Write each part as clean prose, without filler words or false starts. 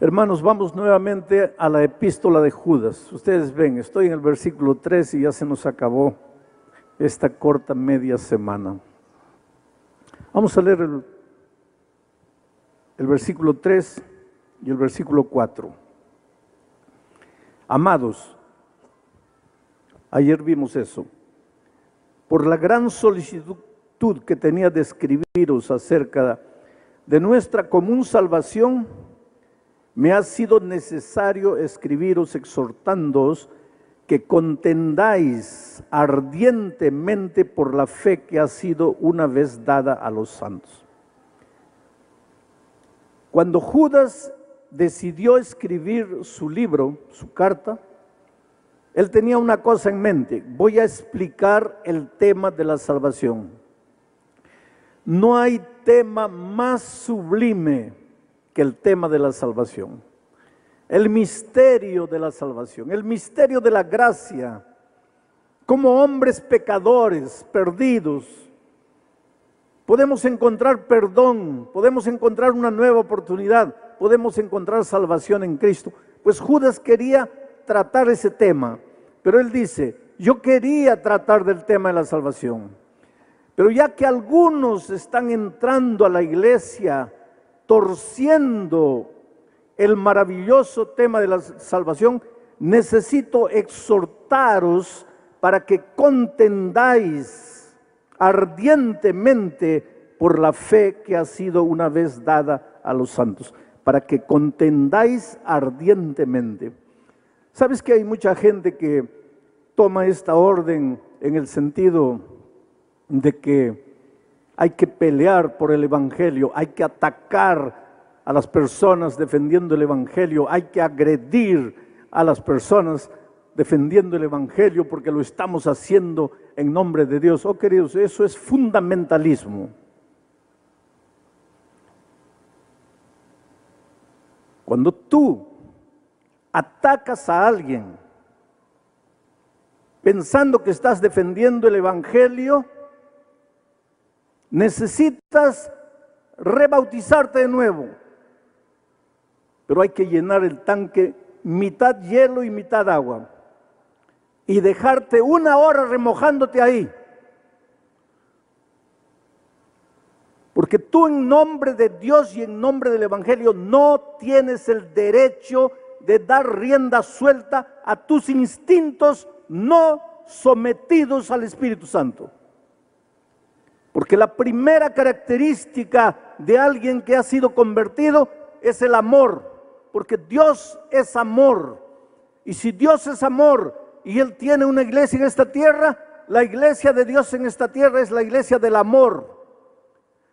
Hermanos, vamos nuevamente a la epístola de Judas. Ustedes ven, estoy en el versículo 3 y ya se nos acabó esta corta media semana. Vamos a leer el versículo 3 y el versículo 4. Amados, ayer vimos eso. Por la gran solicitud que tenía de escribiros acerca de nuestra común salvación, me ha sido necesario escribiros exhortándoos que contendáis ardientemente por la fe que ha sido una vez dada a los santos. Cuando Judas decidió escribir su libro, su carta, él tenía una cosa en mente: voy a explicar el tema de la salvación. No hay tema más sublime que el tema de la salvación, el misterio de la salvación, el misterio de la gracia. Como hombres pecadores, perdidos, podemos encontrar perdón, podemos encontrar una nueva oportunidad, podemos encontrar salvación en Cristo. Pues Judas quería tratar ese tema, pero él dice: yo quería tratar del tema de la salvación, pero ya que algunos están entrando a la iglesia torciendo el maravilloso tema de la salvación, necesito exhortaros para que contendáis ardientemente por la fe que ha sido una vez dada a los santos. Para que contendáis ardientemente. ¿Sabes que hay mucha gente que toma esta orden en el sentido de que hay que pelear por el evangelio, hay que atacar a las personas defendiendo el evangelio, hay que agredir a las personas defendiendo el evangelio porque lo estamos haciendo en nombre de Dios? Oh, queridos, eso es fundamentalismo. Cuando tú atacas a alguien pensando que estás defendiendo el evangelio, necesitas rebautizarte de nuevo. Pero hay que llenar el tanque mitad hielo y mitad agua y dejarte 1 hora remojándote ahí. Porque tú, en nombre de Dios y en nombre del evangelio, no tienes el derecho de dar rienda suelta a tus instintos no sometidos al Espíritu Santo. Porque la primera característica de alguien que ha sido convertido es el amor. Porque Dios es amor. Y si Dios es amor y Él tiene una iglesia en esta tierra, la iglesia de Dios en esta tierra es la iglesia del amor.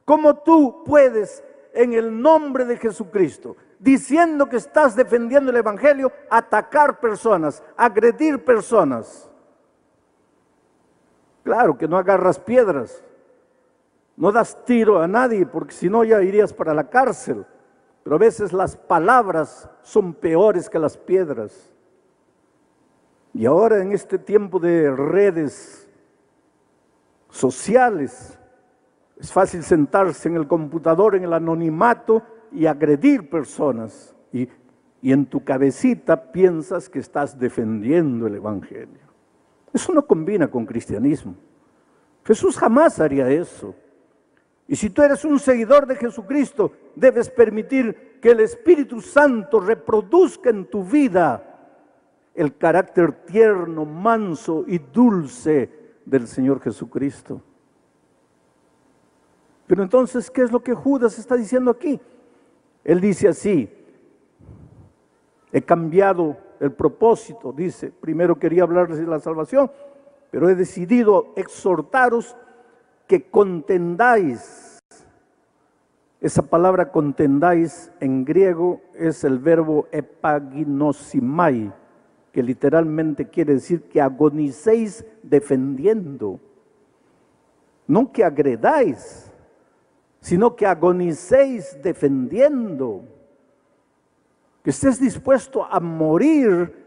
¿Cómo tú puedes, en el nombre de Jesucristo, diciendo que estás defendiendo el evangelio, atacar personas, agredir personas? Claro que no agarras piedras, no das tiro a nadie, porque si no ya irías para la cárcel. Pero a veces las palabras son peores que las piedras. Y ahora, en este tiempo de redes sociales, es fácil sentarse en el computador, en el anonimato, y agredir personas. Y en tu cabecita piensas que estás defendiendo el evangelio. Eso no combina con cristianismo. Jesús jamás haría eso. Y si tú eres un seguidor de Jesucristo, debes permitir que el Espíritu Santo reproduzca en tu vida el carácter tierno, manso y dulce del Señor Jesucristo. Pero entonces, ¿qué es lo que Judas está diciendo aquí? Él dice así: he cambiado el propósito, dice. Primero quería hablarles de la salvación, pero he decidido exhortaros que contendáis. Esa palabra contendáis en griego es el verbo epaginosimai, que literalmente quiere decir que agonicéis defendiendo. No que agredáis, sino que agonicéis defendiendo. Que estés dispuesto a morir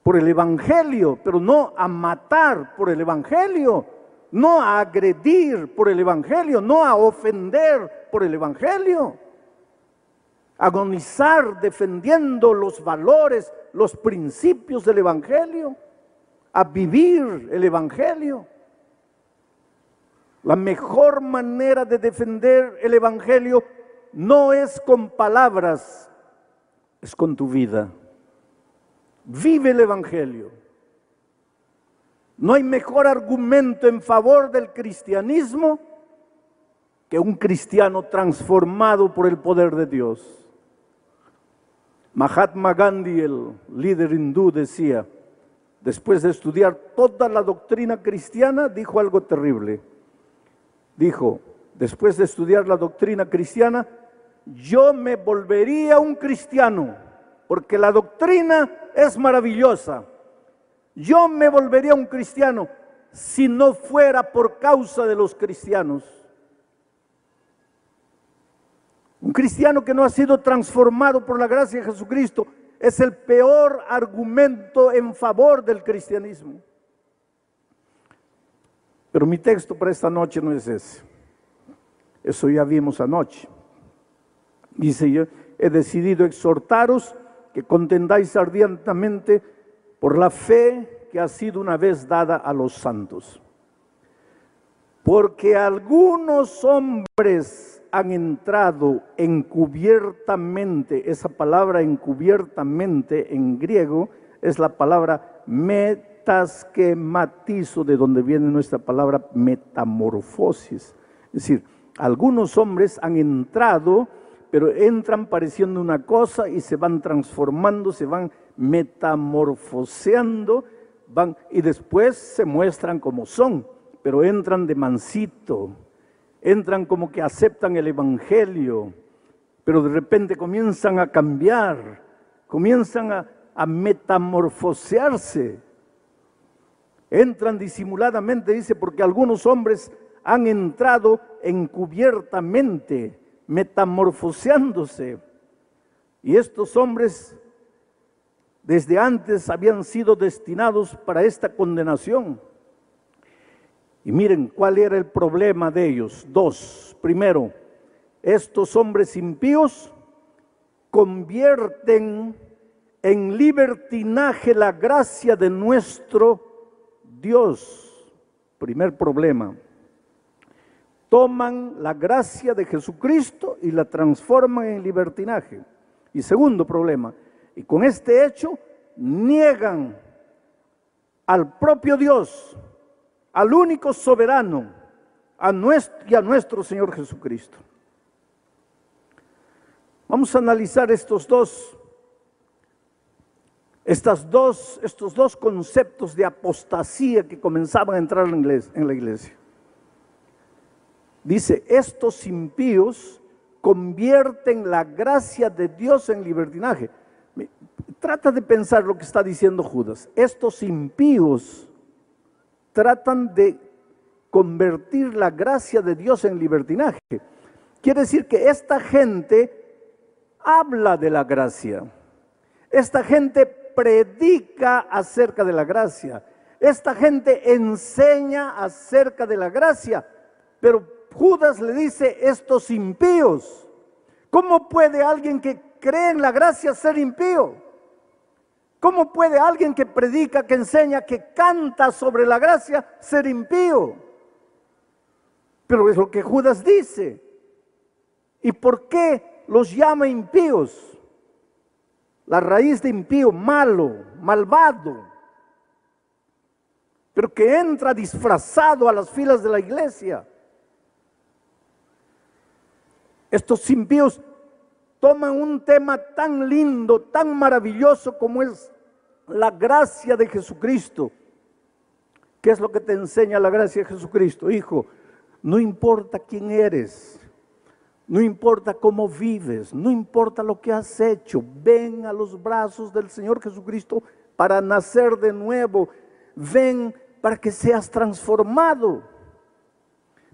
por el evangelio, pero no a matar por el evangelio. No a agredir por el evangelio, no a ofender por el evangelio. agonizar defendiendo los valores, los principios del Evangelio, a vivir el Evangelio. La mejor manera de defender el Evangelio no es con palabras, es con tu vida. Vive el Evangelio. No hay mejor argumento en favor del cristianismo que un cristiano transformado por el poder de Dios. Mahatma Gandhi, el líder hindú, decía, después de estudiar toda la doctrina cristiana, dijo algo terrible. Dijo, después de estudiar la doctrina cristiana, yo me volvería un cristiano, porque la doctrina es maravillosa. Yo me volvería un cristiano si no fuera por causa de los cristianos. Un cristiano que no ha sido transformado por la gracia de Jesucristo es el peor argumento en favor del cristianismo. Pero mi texto para esta noche no es ese. Eso ya vimos anoche. Dice, yo he decidido exhortaros que contendáis ardientemente por la fe que ha sido una vez dada a los santos. Porque algunos hombres han entrado encubiertamente, esa palabra encubiertamente en griego es la palabra metaskematizo, de donde viene nuestra palabra metamorfosis. Es decir, algunos hombres han entrado, pero entran pareciendo una cosa y se van transformando, se van metamorfoseando, y después se muestran como son, pero entran de mansito. Entran como que aceptan el Evangelio, pero de repente comienzan a cambiar, comienzan a metamorfosearse. Entran disimuladamente, dice, porque algunos hombres han entrado encubiertamente, metamorfoseándose. Y estos hombres desde antes habían sido destinados para esta condenación. Y miren cuál era el problema de ellos. Dos. Primero, estos hombres impíos convierten en libertinaje la gracia de nuestro Dios. Primer problema. Toman la gracia de Jesucristo y la transforman en libertinaje. Y segundo problema, y con este hecho niegan al propio Dios, al único soberano, a nuestro Señor Jesucristo. Vamos a analizar estos dos conceptos de apostasía que comenzaban a entrar en la iglesia. Dice, estos impíos convierten la gracia de Dios en libertinaje. Trata de pensar lo que está diciendo Judas. Estos impíos tratan de convertir la gracia de Dios en libertinaje. Quiere decir que esta gente habla de la gracia. Esta gente predica acerca de la gracia. Esta gente enseña acerca de la gracia. Pero Judas le dice, estos impíos. ¿Cómo puede alguien que cree en la gracia ser impío? ¿Cómo puede alguien que predica, que enseña, que canta sobre la gracia ser impío? Pero es lo que Judas dice. ¿Y por qué los llama impíos? La raíz de impío, malo, malvado, pero que entra disfrazado a las filas de la iglesia. Estos impíos toman un tema tan lindo, tan maravilloso como es la gracia de Jesucristo. ¿Qué es lo que te enseña la gracia de Jesucristo? Hijo, no importa quién eres, no importa cómo vives, no importa lo que has hecho, ven a los brazos del Señor Jesucristo para nacer de nuevo, ven para que seas transformado.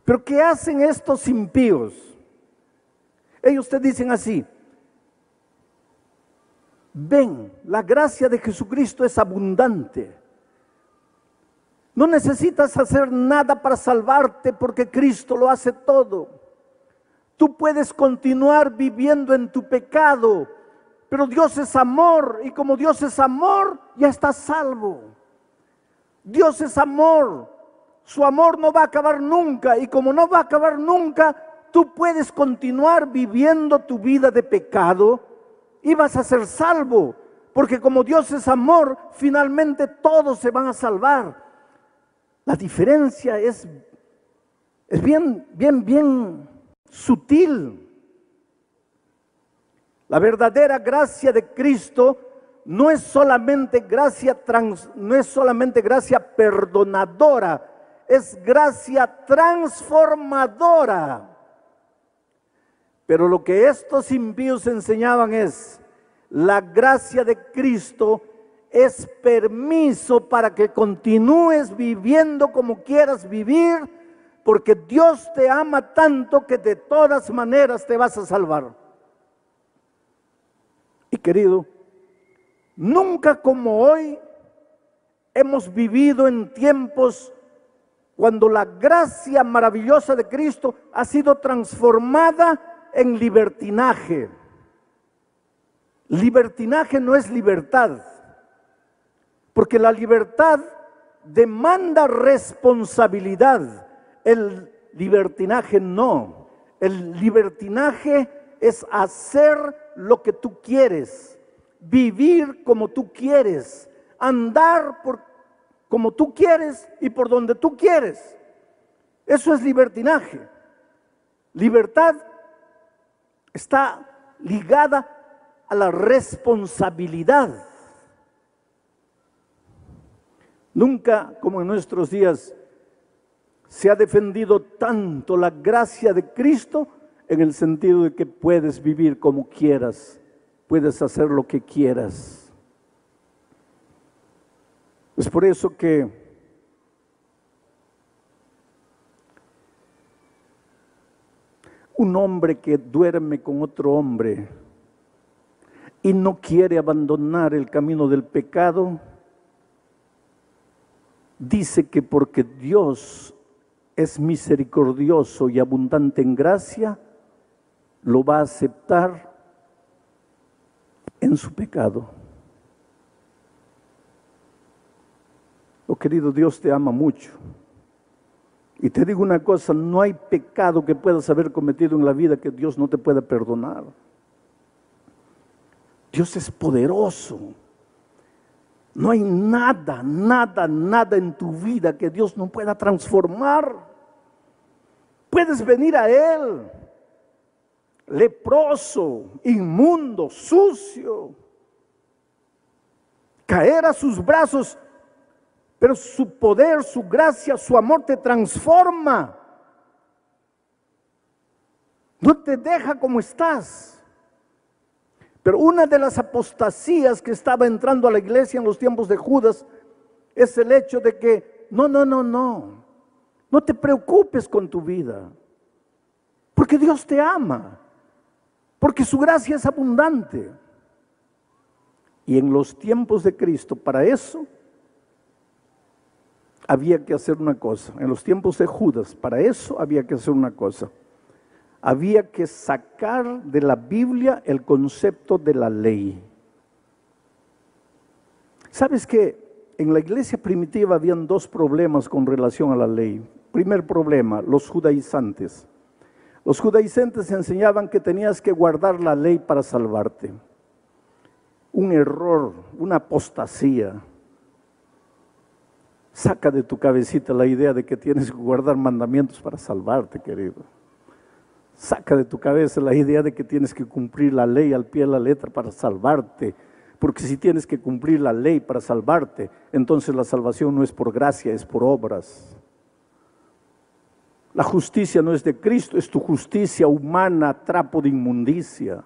Pero ¿qué hacen estos impíos? Ellos te dicen así, ven, la gracia de Jesucristo es abundante. No necesitas hacer nada para salvarte porque Cristo lo hace todo. Tú puedes continuar viviendo en tu pecado, pero Dios es amor, y como Dios es amor, ya estás salvo. Dios es amor, su amor no va a acabar nunca, y como no va a acabar nunca, tú puedes continuar viviendo tu vida de pecado y vas a ser salvo, porque como Dios es amor, finalmente todos se van a salvar. La diferencia es bien sutil. La verdadera gracia de Cristo no es solamente gracia perdonadora, es gracia transformadora. Pero lo que estos impíos enseñaban es, la gracia de Cristo es permiso para que continúes viviendo como quieras vivir, porque Dios te ama tanto que de todas maneras te vas a salvar. Y querido, nunca como hoy hemos vivido en tiempos cuando la gracia maravillosa de Cristo ha sido transformada en libertinaje. Libertinaje no es libertad, porque la libertad demanda responsabilidad. El libertinaje no. El libertinaje es hacer lo que tú quieres, vivir como tú quieres, andar como tú quieres y por donde tú quieres. Eso es libertinaje. Libertad está ligada a la responsabilidad. Nunca como en nuestros días se ha defendido tanto la gracia de Cristo, en el sentido de que puedes vivir como quieras, puedes hacer lo que quieras. Es por eso que un hombre que duerme con otro hombre y no quiere abandonar el camino del pecado, dice que porque Dios es misericordioso y abundante en gracia, lo va a aceptar en su pecado. Oh, querido, Dios te ama mucho. Y te digo una cosa, no hay pecado que puedas haber cometido en la vida que Dios no te pueda perdonar. Dios es poderoso. No hay nada en tu vida que Dios no pueda transformar. Puedes venir a Él, leproso, inmundo, sucio, caer a sus brazos, pero su poder, su gracia, su amor te transforma. No te deja como estás. Pero una de las apostasías que estaba entrando a la iglesia en los tiempos de Judas es el hecho de que no te preocupes con tu vida, porque Dios te ama, porque su gracia es abundante. Y en los tiempos de Cristo, para eso había que hacer una cosa. En los tiempos de Judas, para eso había que hacer una cosa. Había que sacar de la Biblia el concepto de la ley. ¿Sabes que en la iglesia primitiva habían dos problemas con relación a la ley? Primer problema, los judaizantes. Los judaizantes enseñaban que tenías que guardar la ley para salvarte. Un error, una apostasía. Saca de tu cabecita la idea de que tienes que guardar mandamientos para salvarte, querido. Saca de tu cabeza la idea de que tienes que cumplir la ley al pie de la letra para salvarte. Porque si tienes que cumplir la ley para salvarte, entonces la salvación no es por gracia, es por obras. La justicia no es de Cristo, es tu justicia humana, trapo de inmundicia.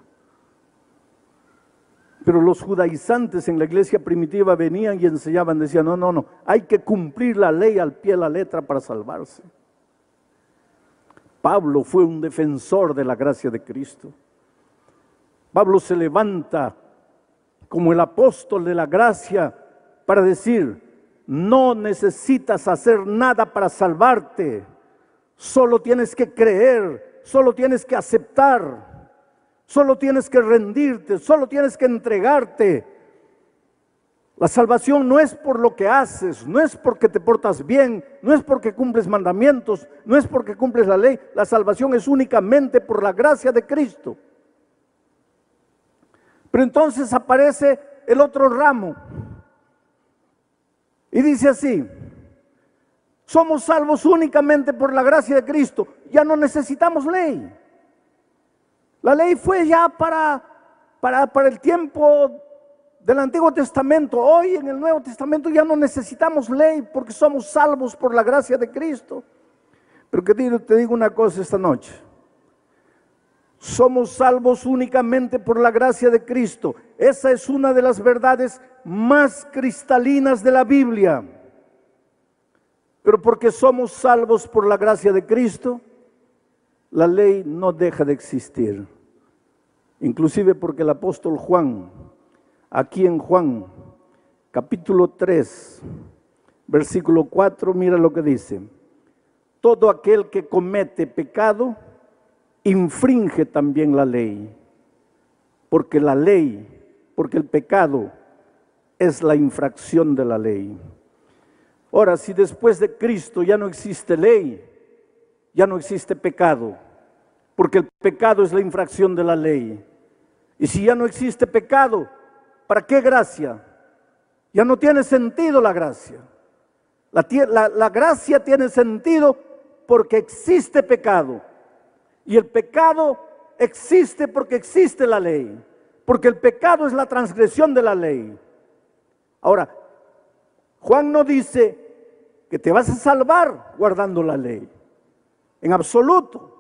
Pero los judaizantes en la iglesia primitiva venían y enseñaban, decían, no, hay que cumplir la ley al pie de la letra para salvarse. Pablo fue un defensor de la gracia de Cristo. Pablo se levanta como el apóstol de la gracia para decir, no necesitas hacer nada para salvarte, solo tienes que creer, solo tienes que aceptar, solo tienes que rendirte, solo tienes que entregarte. La salvación no es por lo que haces, no es porque te portas bien, no es porque cumples mandamientos, no es porque cumples la ley. La salvación es únicamente por la gracia de Cristo. Pero entonces aparece el otro ramo y dice así: somos salvos únicamente por la gracia de Cristo, ya no necesitamos ley. La ley fue ya para el tiempo del Antiguo Testamento. Hoy en el Nuevo Testamento ya no necesitamos ley porque somos salvos por la gracia de Cristo. Pero que te digo una cosa esta noche: somos salvos únicamente por la gracia de Cristo. Esa es una de las verdades más cristalinas de la Biblia. Pero porque somos salvos por la gracia de Cristo, la ley no deja de existir. Inclusive porque el apóstol Juan, aquí en Juan, capítulo 3, versículo 4, mira lo que dice: todo aquel que comete pecado, infringe también la ley, porque el pecado es la infracción de la ley. Ahora, si después de Cristo ya no existe ley, ya no existe pecado, porque el pecado es la infracción de la ley. Y si ya no existe pecado, ¿para qué gracia? Ya no tiene sentido la gracia. La gracia tiene sentido porque existe pecado. Y el pecado existe porque existe la ley. Porque el pecado es la transgresión de la ley. Ahora, Juan no dice que te vas a salvar guardando la ley. En absoluto.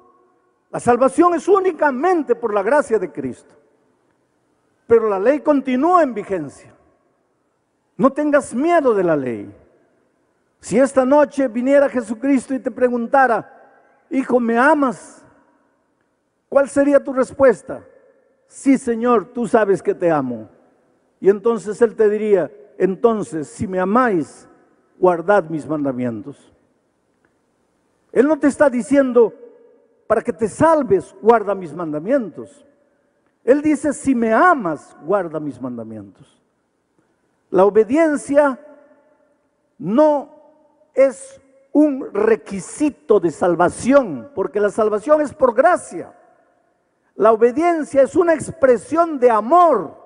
La salvación es únicamente por la gracia de Cristo. Pero la ley continúa en vigencia. No tengas miedo de la ley. Si esta noche viniera Jesucristo y te preguntara: hijo, ¿me amas? ¿Cuál sería tu respuesta? Sí, Señor, tú sabes que te amo. Y entonces Él te diría: entonces, si me amáis, guardad mis mandamientos. Él no te está diciendo: para que te salves, guarda mis mandamientos. Él dice: si me amas, guarda mis mandamientos. La obediencia no es un requisito de salvación, porque la salvación es por gracia. La obediencia es una expresión de amor.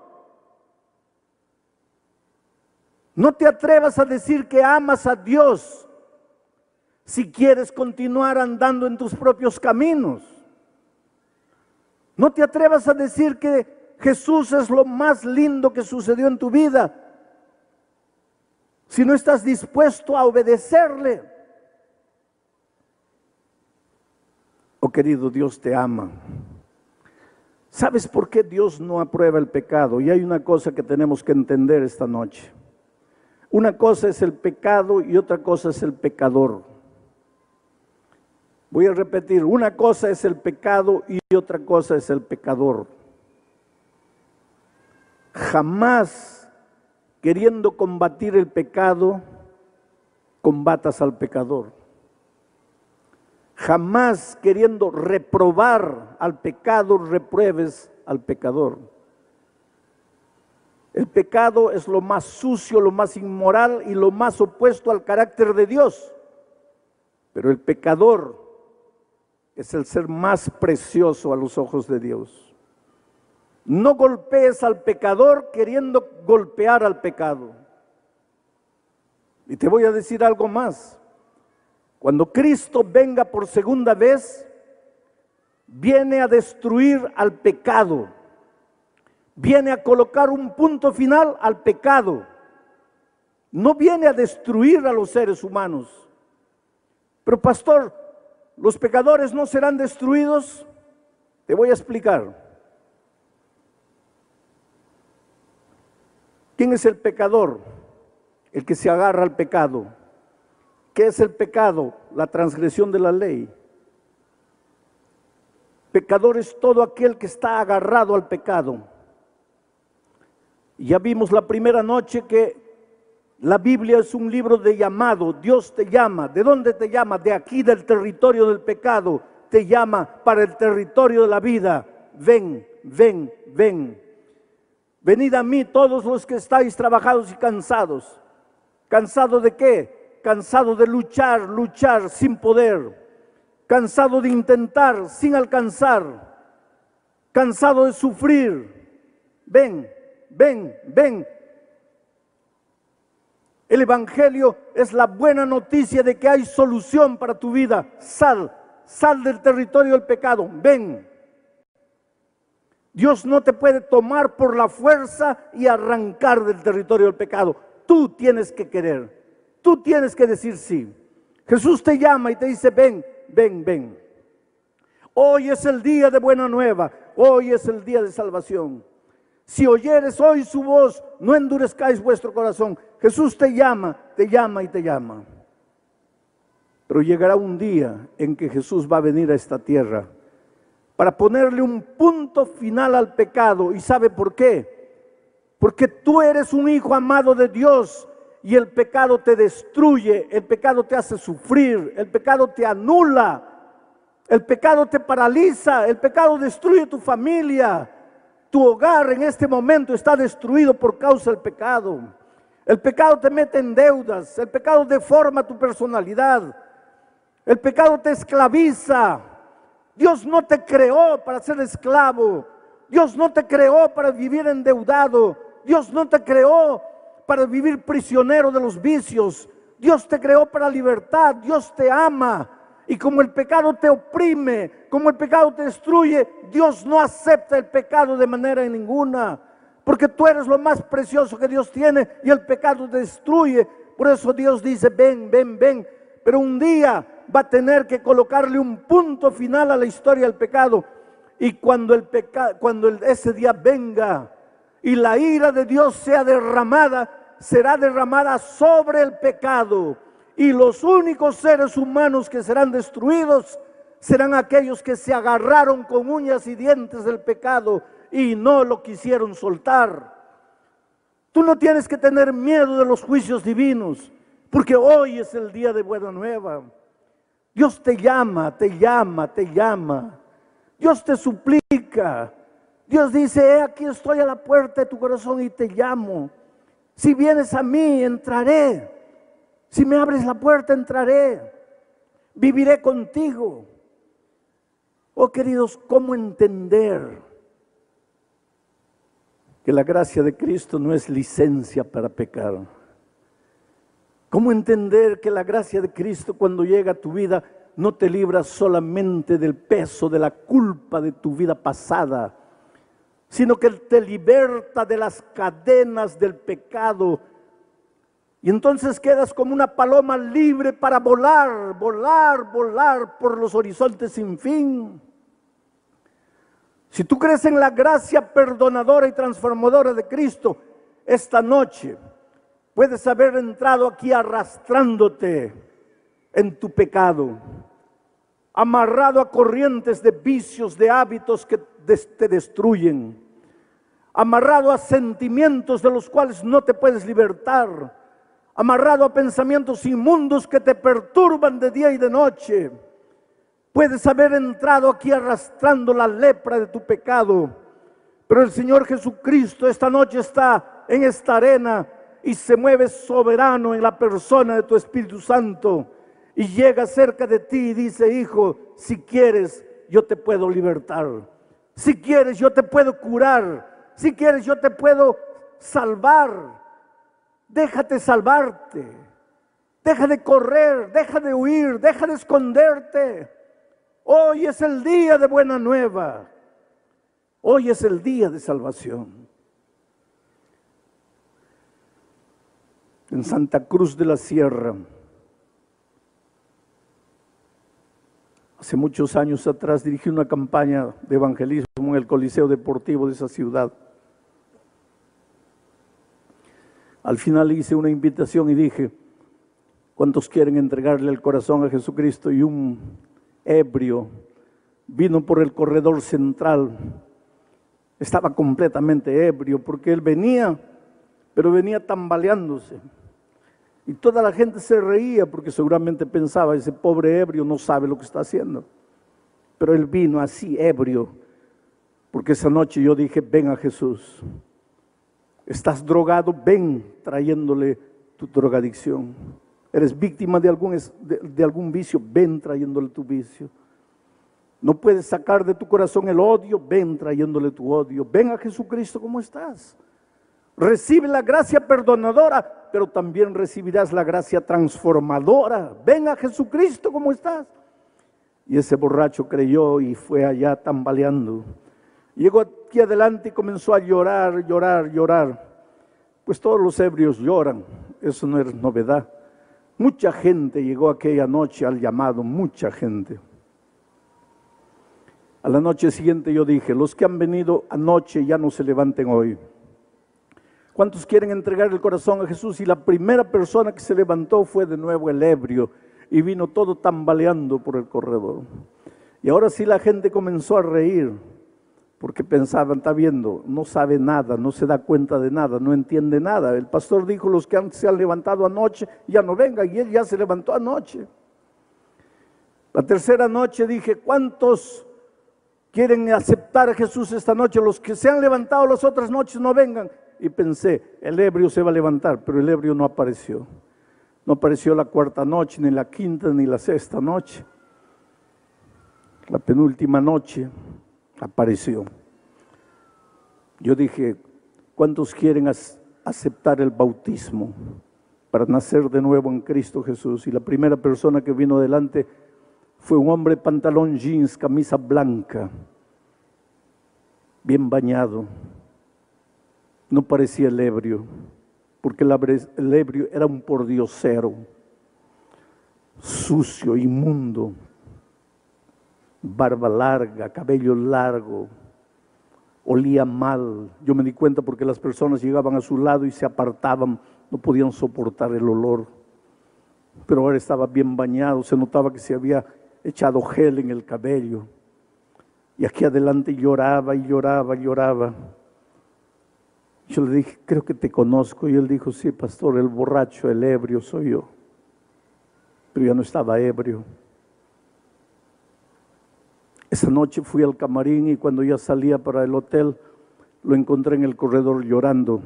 No te atrevas a decir que amas a Dios si quieres continuar andando en tus propios caminos. No te atrevas a decir que Jesús es lo más lindo que sucedió en tu vida si no estás dispuesto a obedecerle. Oh querido, Dios te ama. ¿Sabes por qué Dios no aprueba el pecado? Y hay una cosa que tenemos que entender esta noche. Una cosa es el pecado y otra cosa es el pecador. Voy a repetir: una cosa es el pecado y otra cosa es el pecador. Jamás, queriendo combatir el pecado, combatas al pecador. Jamás, queriendo reprobar al pecado, repruebes al pecador. El pecado es lo más sucio, lo más inmoral y lo más opuesto al carácter de Dios. Pero el pecador es el ser más precioso a los ojos de Dios. No golpees al pecador queriendo golpear al pecado. Y te voy a decir algo más. Cuando Cristo venga por segunda vez, viene a destruir al pecado. Viene a colocar un punto final al pecado. No viene a destruir a los seres humanos. Pero pastor, ¿los pecadores no serán destruidos? Te voy a explicar. ¿Quién es el pecador? El que se agarra al pecado. ¿Qué es el pecado? La transgresión de la ley. Pecador es todo aquel que está agarrado al pecado. Ya vimos la primera noche que la Biblia es un libro de llamado. Dios te llama. ¿De dónde te llama? De aquí, del territorio del pecado. te llama para el territorio de la vida. Ven, ven, ven. Venid a mí todos los que estáis trabajados y cansados. ¿Cansado de qué? Cansado de luchar, luchar sin poder. Cansado de intentar sin alcanzar. Cansado de sufrir. Ven, ven, ven. El Evangelio es la buena noticia de que hay solución para tu vida. Sal, sal del territorio del pecado. Ven. Dios no te puede tomar por la fuerza y arrancar del territorio del pecado. Tú tienes que querer. Tú tienes que decir sí. Jesús te llama y te dice, ven, ven, ven. Hoy es el día de buena nueva. Hoy es el día de salvación. Si oyeres hoy su voz, no endurezcáis vuestro corazón. Jesús te llama y te llama. Pero llegará un día en que Jesús va a venir a esta tierra para ponerle un punto final al pecado. ¿Y sabe por qué? Porque tú eres un hijo amado de Dios y el pecado te destruye, el pecado te hace sufrir, el pecado te anula, el pecado te paraliza, el pecado destruye tu familia. Tu hogar en este momento está destruido por causa del pecado. El pecado te mete en deudas, el pecado deforma tu personalidad, el pecado te esclaviza. Dios no te creó para ser esclavo, Dios no te creó para vivir endeudado, Dios no te creó para vivir prisionero de los vicios, Dios te creó para libertad, Dios te ama. Y como el pecado te oprime, como el pecado te destruye, Dios no acepta el pecado de manera ninguna. Porque tú eres lo más precioso que Dios tiene y el pecado te destruye. Por eso Dios dice, ven, ven, ven. Pero un día va a tener que colocarle un punto final a la historia del pecado. Y cuando ese día venga y la ira de Dios sea derramada, será derramada sobre el pecado. Y los únicos seres humanos que serán destruidos serán aquellos que se agarraron con uñas y dientes del pecado y no lo quisieron soltar. Tú no tienes que tener miedo de los juicios divinos, porque hoy es el día de buena nueva. Dios te llama, te llama, te llama. Dios te suplica. Dios dice, aquí estoy a la puerta de tu corazón y te llamo. Si vienes a mí, entraré. Si me abres la puerta, entraré, viviré contigo. Oh queridos, ¿cómo entender que la gracia de Cristo no es licencia para pecar? ¿Cómo entender que la gracia de Cristo cuando llega a tu vida no te libra solamente del peso, de la culpa de tu vida pasada, sino que te liberta de las cadenas del pecado? Y entonces quedas como una paloma libre para volar, volar, volar por los horizontes sin fin. Si tú crees en la gracia perdonadora y transformadora de Cristo, esta noche puedes haber entrado aquí arrastrándote en tu pecado, amarrado a corrientes de vicios, de hábitos que te destruyen, amarrado a sentimientos de los cuales no te puedes libertar, amarrado a pensamientos inmundos que te perturban de día y de noche. Puedes haber entrado aquí arrastrando la lepra de tu pecado, pero el Señor Jesucristo esta noche está en esta arena y se mueve soberano en la persona de tu Espíritu Santo y llega cerca de ti y dice, hijo, si quieres yo te puedo libertar, si quieres yo te puedo curar, si quieres yo te puedo salvar. Déjate salvarte, deja de correr, deja de huir, deja de esconderte. Hoy es el día de buena nueva, hoy es el día de salvación. En Santa Cruz de la Sierra, hace muchos años atrás, dirigí una campaña de evangelismo en el Coliseo Deportivo de esa ciudad. Al final hice una invitación y dije, ¿cuántos quieren entregarle el corazón a Jesucristo? Y un ebrio vino por el corredor central. Estaba completamente ebrio porque él venía, pero venía tambaleándose. Y toda la gente se reía porque seguramente pensaba, ese pobre ebrio no sabe lo que está haciendo. pero él vino así ebrio, porque esa noche yo dije, ven a Jesús. Estás drogado, ven trayéndole tu drogadicción. Eres víctima de algún vicio, ven trayéndole tu vicio. No puedes sacar de tu corazón el odio, ven trayéndole tu odio. Ven a Jesucristo como estás. Recibe la gracia perdonadora, pero también recibirás la gracia transformadora. Ven a Jesucristo como estás. Y ese borracho creyó y fue allá tambaleando. Llegó aquí adelante y comenzó a llorar, llorar, llorar. Pues todos los ebrios lloran, eso no es novedad. Mucha gente llegó aquella noche al llamado, mucha gente. A la noche siguiente yo dije, los que han venido anoche ya no se levanten hoy. ¿Cuántos quieren entregar el corazón a Jesús? Y la primera persona que se levantó fue de nuevo el ebrio y vino todo tambaleando por el corredor. Y ahora sí la gente comenzó a reír, porque pensaban, está viendo, no sabe nada, no se da cuenta de nada, no entiende nada. El pastor dijo, los que se han levantado anoche ya no vengan, y él ya se levantó anoche. La tercera noche dije, ¿cuántos quieren aceptar a Jesús esta noche? Los que se han levantado las otras noches no vengan. Y pensé, el ebrio se va a levantar, pero el ebrio no apareció. No apareció la cuarta noche, ni la quinta, ni la sexta noche. La penúltima noche apareció. Yo dije, ¿cuántos quieren aceptar el bautismo para nacer de nuevo en Cristo Jesús? Y la primera persona que vino adelante fue un hombre pantalón jeans, camisa blanca, bien bañado. No parecía el ebrio, porque el ebrio era un pordiosero, sucio, inmundo, barba larga, cabello largo, olía mal. Yo me di cuenta porque las personas llegaban a su lado y se apartaban, no podían soportar el olor. Pero ahora estaba bien bañado, se notaba que se había echado gel en el cabello. Y aquí adelante lloraba y lloraba y lloraba. Yo le dije, creo que te conozco. Y él dijo, sí, pastor, el borracho, el ebrio soy yo. Pero ya no estaba ebrio. Esa noche fui al camarín y cuando ya salía para el hotel, lo encontré en el corredor llorando.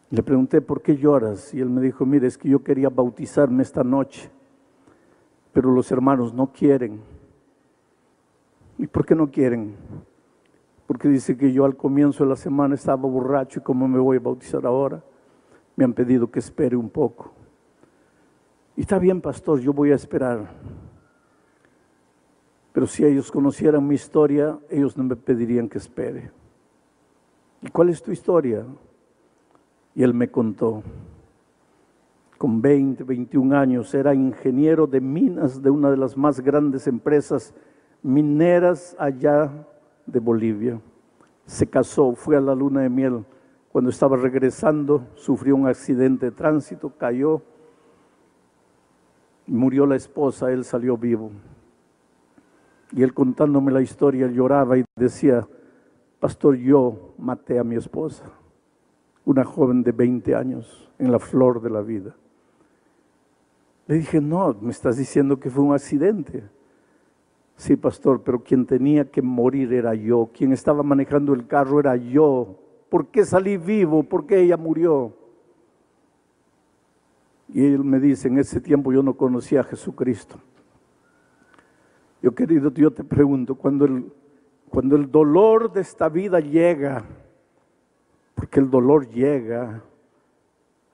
Le pregunté, ¿por qué lloras? Y él me dijo, mire, es que yo quería bautizarme esta noche, pero los hermanos no quieren. ¿Y por qué no quieren? Porque dice que yo al comienzo de la semana estaba borracho y ¿cómo me voy a bautizar ahora? Me han pedido que espere un poco. Y está bien, pastor, yo voy a esperar. Pero si ellos conocieran mi historia, ellos no me pedirían que espere. ¿Y cuál es tu historia? Y él me contó. Con 20, 21 años, era ingeniero de minas de una de las más grandes empresas mineras allá de Bolivia. Se casó, fue a la luna de miel. Cuando estaba regresando, sufrió un accidente de tránsito, cayó, murió la esposa, él salió vivo. Y él contándome la historia, lloraba y decía, pastor, yo maté a mi esposa, una joven de 20 años, en la flor de la vida. Le dije, no, me estás diciendo que fue un accidente. Sí, pastor, pero quien tenía que morir era yo, quien estaba manejando el carro era yo. ¿Por qué salí vivo? ¿Por qué ella murió? Y él me dice, en ese tiempo yo no conocía a Jesucristo. Yo, querido, yo te pregunto, cuando el dolor de esta vida llega, porque el dolor llega,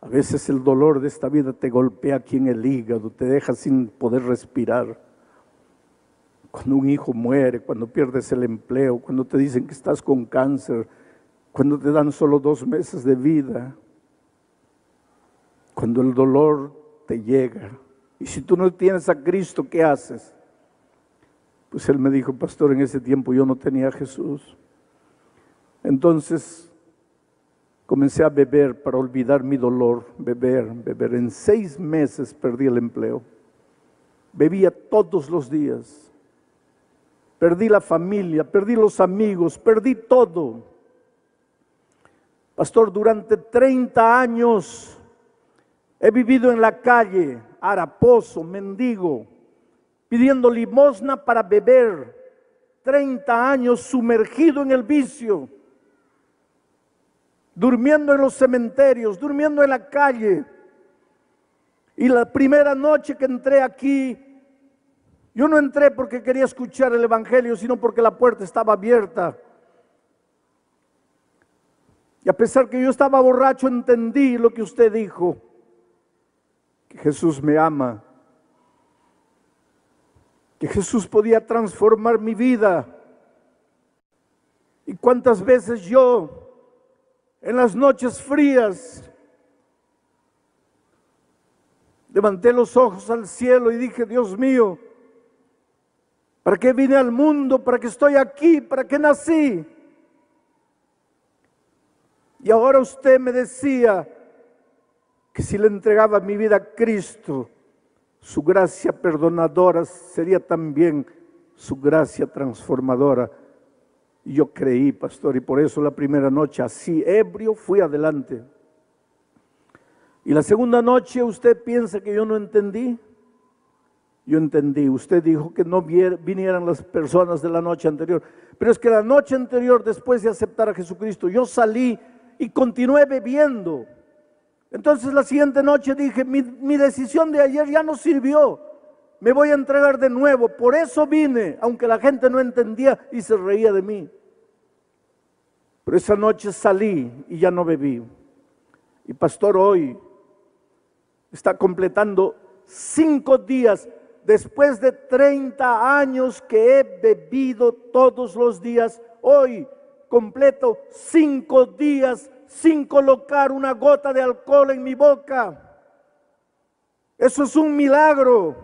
a veces el dolor de esta vida te golpea aquí en el hígado, te deja sin poder respirar. Cuando un hijo muere, cuando pierdes el empleo, cuando te dicen que estás con cáncer, cuando te dan solo 2 meses de vida, cuando el dolor te llega. Y si tú no tienes a Cristo, ¿qué haces? Pues él me dijo, pastor, en ese tiempo yo no tenía a Jesús. Entonces comencé a beber para olvidar mi dolor, beber. En 6 meses perdí el empleo. Bebía todos los días. Perdí la familia, perdí los amigos, perdí todo. Pastor, durante 30 años he vivido en la calle, haraposo, mendigo. pidiendo limosna para beber, 30 años sumergido en el vicio, durmiendo en los cementerios, durmiendo en la calle. Y la primera noche que entré aquí, yo no entré porque quería escuchar el evangelio, sino porque la puerta estaba abierta. Y a pesar que yo estaba borracho, entendí lo que usted dijo, que Jesús me ama, que Jesús podía transformar mi vida. Y cuántas veces yo, en las noches frías, levanté los ojos al cielo y dije: Dios mío, ¿para qué vine al mundo? ¿Para qué estoy aquí? ¿Para qué nací? Y ahora usted me decía que si le entregaba mi vida a Cristo, su gracia perdonadora sería también su gracia transformadora. Y yo creí, pastor, y por eso la primera noche, así ebrio, fui adelante. Y la segunda noche, ¿usted piensa que yo no entendí? Yo entendí. Usted dijo que no vinieran las personas de la noche anterior, pero es que la noche anterior, después de aceptar a Jesucristo, yo salí y continué bebiendo. Entonces la siguiente noche dije: mi decisión de ayer ya no sirvió, me voy a entregar de nuevo. Por eso vine, aunque la gente no entendía y se reía de mí. Pero esa noche salí y ya no bebí. Y pastor, hoy está completando 5 días, después de 30 años que he bebido todos los días. Hoy completo 5 días sin colocar una gota de alcohol en mi boca. Eso es un milagro.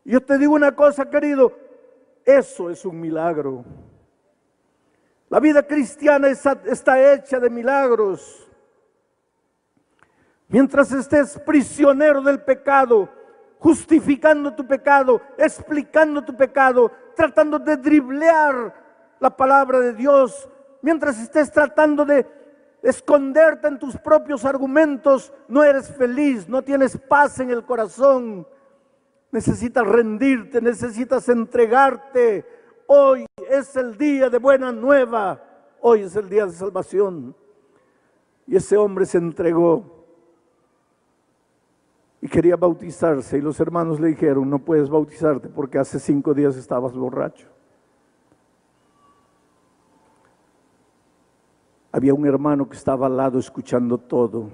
Yo te digo una cosa, querido, eso es un milagro. La vida cristiana está hecha de milagros. Mientras estés prisionero del pecado, justificando tu pecado, explicando tu pecado, tratando de driblear la palabra de Dios, mientras estés tratando de esconderte en tus propios argumentos, no eres feliz, no tienes paz en el corazón. Necesitas rendirte, necesitas entregarte. Hoy es el día de buena nueva, hoy es el día de salvación. Y ese hombre se entregó y quería bautizarse, y los hermanos le dijeron: no puedes bautizarte porque hace 5 días estabas borracho. Había un hermano que estaba al lado escuchando todo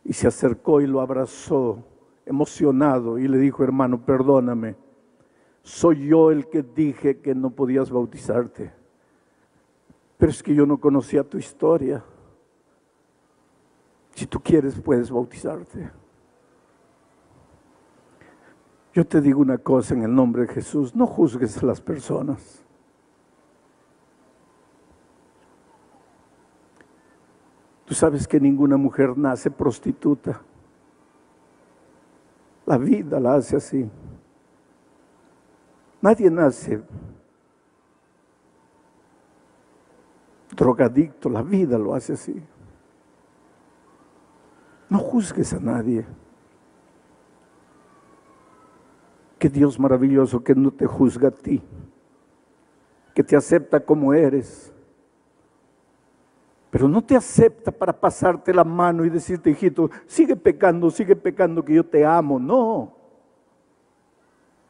y se acercó y lo abrazó emocionado y le dijo: hermano, perdóname, soy yo el que dije que no podías bautizarte, pero es que yo no conocía tu historia. Si tú quieres, puedes bautizarte. Yo te digo una cosa en el nombre de Jesús: no juzgues a las personas. Tú sabes que ninguna mujer nace prostituta. La vida la hace así. Nadie nace drogadicto, la vida lo hace así. No juzgues a nadie. Qué Dios maravilloso que no te juzga a ti, que te acepta como eres. Pero no te acepta para pasarte la mano y decirte: hijito, sigue pecando, que yo te amo. No.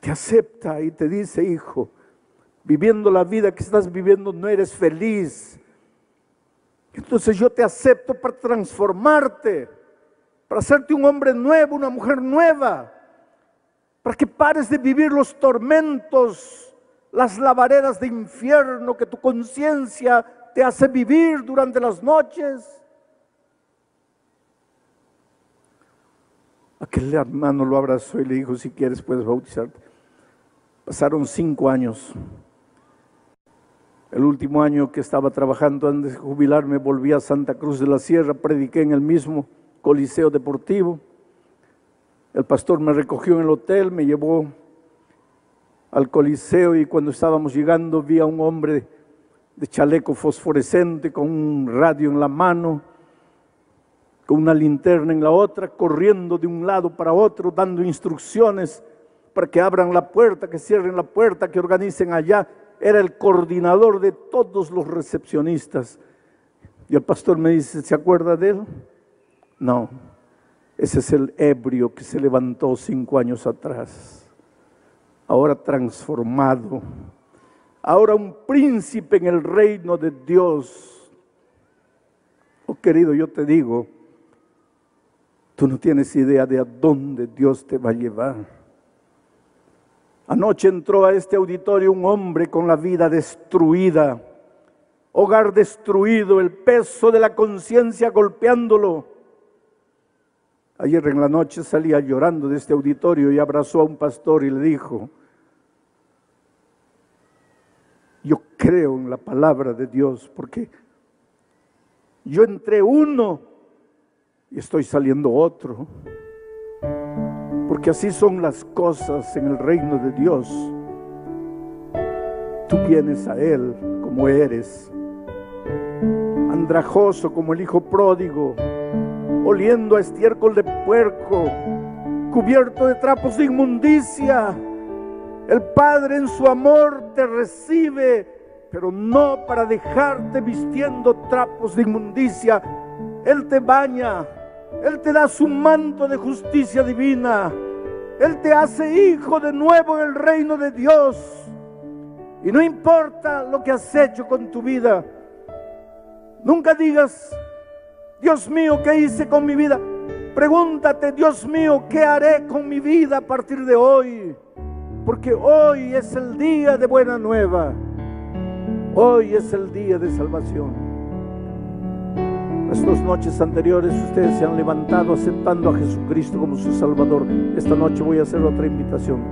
Te acepta y te dice: hijo, viviendo la vida que estás viviendo no eres feliz. Entonces yo te acepto para transformarte, para hacerte un hombre nuevo, una mujer nueva, para que pares de vivir los tormentos, las lavaredas de infierno que tu conciencia te hace vivir durante las noches. Aquel hermano lo abrazó y le dijo: si quieres puedes bautizarte. Pasaron 5 años. El último año que estaba trabajando antes de jubilarme, volví a Santa Cruz de la Sierra, prediqué en el mismo Coliseo Deportivo. El pastor me recogió en el hotel, me llevó al Coliseo y cuando estábamos llegando vi a un hombre de chaleco fosforescente con un radio en la mano, con una linterna en la otra, corriendo de un lado para otro, dando instrucciones para que abran la puerta, que cierren la puerta, que organicen allá. Era el coordinador de todos los recepcionistas. Y el pastor me dice, ¿se acuerda de él? No, ese es el ebrio que se levantó 5 años atrás. Ahora transformado. Ahora un príncipe en el reino de Dios. Oh querido, yo te digo, tú no tienes idea de a dónde Dios te va a llevar. Anoche entró a este auditorio un hombre con la vida destruida, hogar destruido, el peso de la conciencia golpeándolo. Ayer en la noche salía llorando de este auditorio y abrazó a un pastor y le dijo, yo creo en la palabra de Dios porque yo entré uno y estoy saliendo otro. Porque así son las cosas en el reino de Dios. Tú vienes a Él como eres, andrajoso como el hijo pródigo, oliendo a estiércol de puerco, cubierto de trapos de inmundicia. El Padre en su amor te recibe, pero no para dejarte vistiendo trapos de inmundicia. Él te baña, Él te da su manto de justicia divina. Él te hace hijo de nuevo en el reino de Dios. Y no importa lo que has hecho con tu vida. Nunca digas, Dios mío, ¿qué hice con mi vida? Pregúntate, Dios mío, ¿qué haré con mi vida a partir de hoy? Porque hoy es el día de buena nueva. Hoy es el día de salvación. Las 2 noches anteriores ustedes se han levantado aceptando a Jesucristo como su Salvador. Esta noche voy a hacer otra invitación.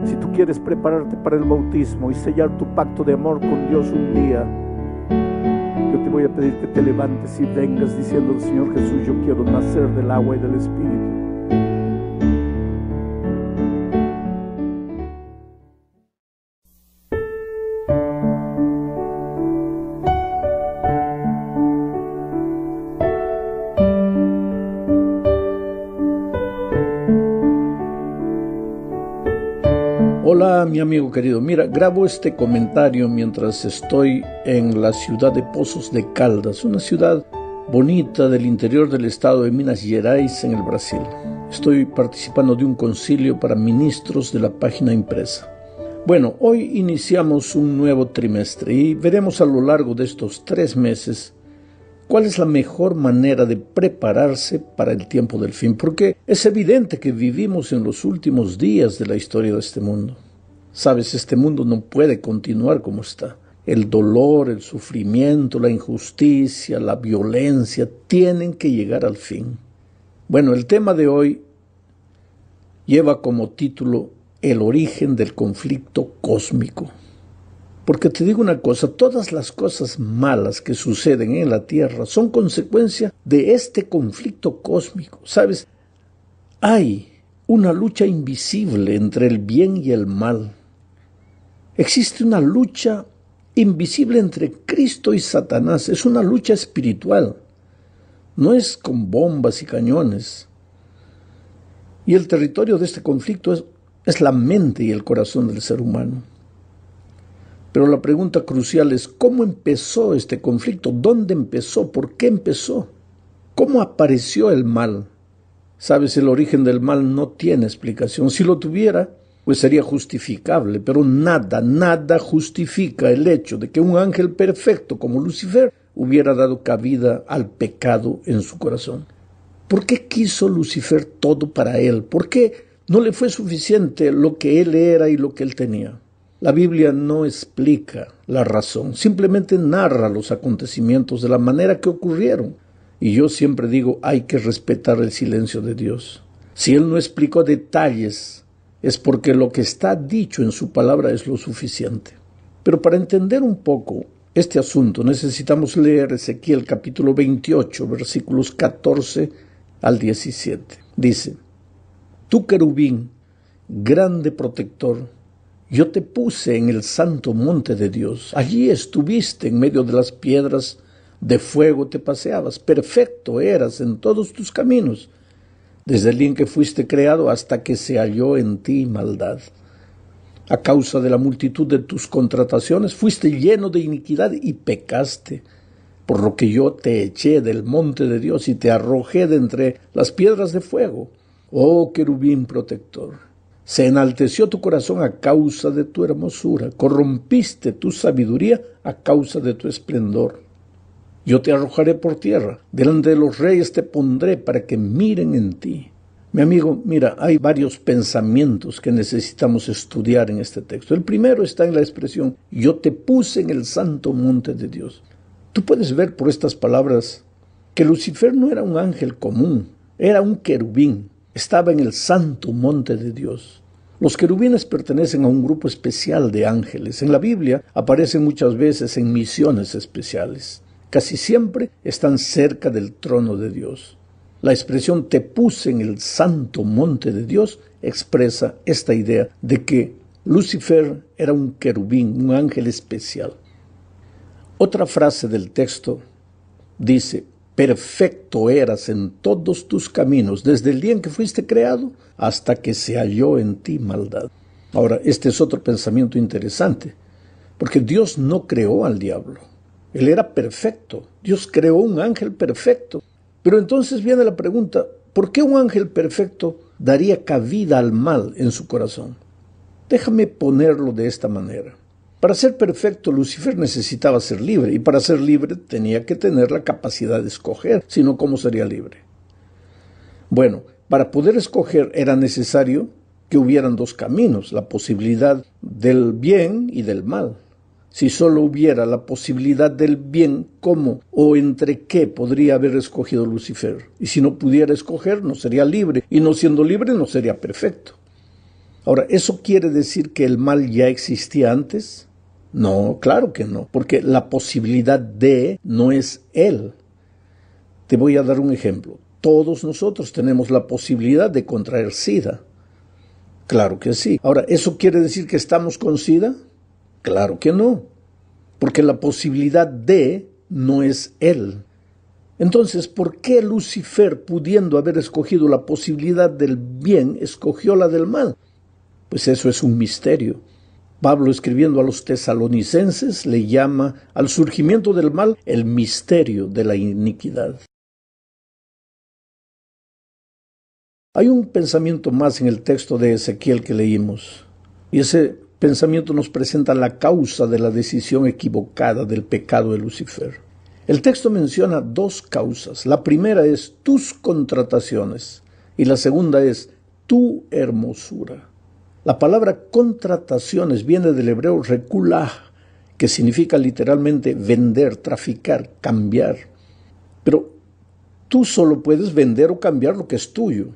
Si tú quieres prepararte para el bautismo y sellar tu pacto de amor con Dios un día, yo te voy a pedir que te levantes y vengas diciendo al Señor Jesús, yo quiero nacer del agua y del Espíritu. Hola mi amigo querido, mira, grabo este comentario mientras estoy en la ciudad de Poços de Caldas, una ciudad bonita del interior del estado de Minas Gerais en el Brasil. Estoy participando de un concilio para ministros de la página impresa. Bueno, hoy iniciamos un nuevo trimestre y veremos a lo largo de estos 3 meses cuál es la mejor manera de prepararse para el tiempo del fin, porque es evidente que vivimos en los últimos días de la historia de este mundo. Sabes, este mundo no puede continuar como está. El dolor, el sufrimiento, la injusticia, la violencia tienen que llegar al fin. Bueno, el tema de hoy lleva como título El origen del conflicto cósmico. Porque te digo una cosa, todas las cosas malas que suceden en la Tierra son consecuencia de este conflicto cósmico. ¿Sabes? Hay una lucha invisible entre el bien y el mal. Existe una lucha invisible entre Cristo y Satanás. Es una lucha espiritual. No es con bombas y cañones. Y el territorio de este conflicto es la mente y el corazón del ser humano. Pero la pregunta crucial es, ¿cómo empezó este conflicto? ¿Dónde empezó? ¿Por qué empezó? ¿Cómo apareció el mal? Sabes, el origen del mal no tiene explicación. Si lo tuviera, pues sería justificable, pero nada justifica el hecho de que un ángel perfecto como Lucifer hubiera dado cabida al pecado en su corazón. ¿Por qué quiso Lucifer todo para él? ¿Por qué no le fue suficiente lo que él era y lo que él tenía? La Biblia no explica la razón, simplemente narra los acontecimientos de la manera que ocurrieron. Y yo siempre digo, hay que respetar el silencio de Dios. Si Él no explicó detalles, es porque lo que está dicho en su palabra es lo suficiente. Pero para entender un poco este asunto, necesitamos leer Ezequiel capítulo 28, versículos 14 al 17. Dice, tú querubín, grande protector, yo te puse en el santo monte de Dios. Allí estuviste en medio de las piedras de fuego, te paseabas. Perfecto eras en todos tus caminos. desde el día en que fuiste creado hasta que se halló en ti maldad. A causa de la multitud de tus contrataciones fuiste lleno de iniquidad y pecaste, por lo que yo te eché del monte de Dios y te arrojé de entre las piedras de fuego. Oh querubín protector, se enalteció tu corazón a causa de tu hermosura, corrompiste tu sabiduría a causa de tu esplendor. Yo te arrojaré por tierra, delante de los reyes te pondré para que miren en ti. Mi amigo, mira, hay varios pensamientos que necesitamos estudiar en este texto. El primero está en la expresión, yo te puse en el santo monte de Dios. Tú puedes ver por estas palabras que Lucifer no era un ángel común, era un querubín, estaba en el santo monte de Dios. Los querubines pertenecen a un grupo especial de ángeles. En la Biblia aparecen muchas veces en misiones especiales. Casi siempre están cerca del trono de Dios. La expresión te puse en el santo monte de Dios expresa esta idea de que Lucifer era un querubín, un ángel especial. Otra frase del texto dice, perfecto eras en todos tus caminos, desde el día en que fuiste creado hasta que se halló en ti maldad. Ahora, este es otro pensamiento interesante, porque Dios no creó al diablo. Él era perfecto. Dios creó un ángel perfecto. Pero entonces viene la pregunta, ¿por qué un ángel perfecto daría cabida al mal en su corazón? Déjame ponerlo de esta manera. Para ser perfecto, Lucifer necesitaba ser libre, y para ser libre tenía que tener la capacidad de escoger, si no, ¿cómo sería libre? Bueno, para poder escoger era necesario que hubieran dos caminos, la posibilidad del bien y del mal. Si solo hubiera la posibilidad del bien, ¿cómo o entre qué podría haber escogido Lucifer? Y si no pudiera escoger, no sería libre, y no siendo libre, no sería perfecto. Ahora, ¿eso quiere decir que el mal ya existía antes? No, claro que no, porque la posibilidad de no es él. Te voy a dar un ejemplo. Todos nosotros tenemos la posibilidad de contraer SIDA. Claro que sí. Ahora, ¿eso quiere decir que estamos con SIDA? Claro que no, porque la posibilidad de no es él. Entonces, ¿por qué Lucifer, pudiendo haber escogido la posibilidad del bien, escogió la del mal? Pues eso es un misterio. Pablo, escribiendo a los tesalonicenses, le llama al surgimiento del mal el misterio de la iniquidad. Hay un pensamiento más en el texto de Ezequiel que leímos, y ese pensamiento nos presenta la causa de la decisión equivocada del pecado de Lucifer. El texto menciona dos causas. La primera es tus contrataciones y la segunda es tu hermosura. La palabra contrataciones viene del hebreo rekulah, que significa literalmente vender, traficar, cambiar. Pero tú solo puedes vender o cambiar lo que es tuyo.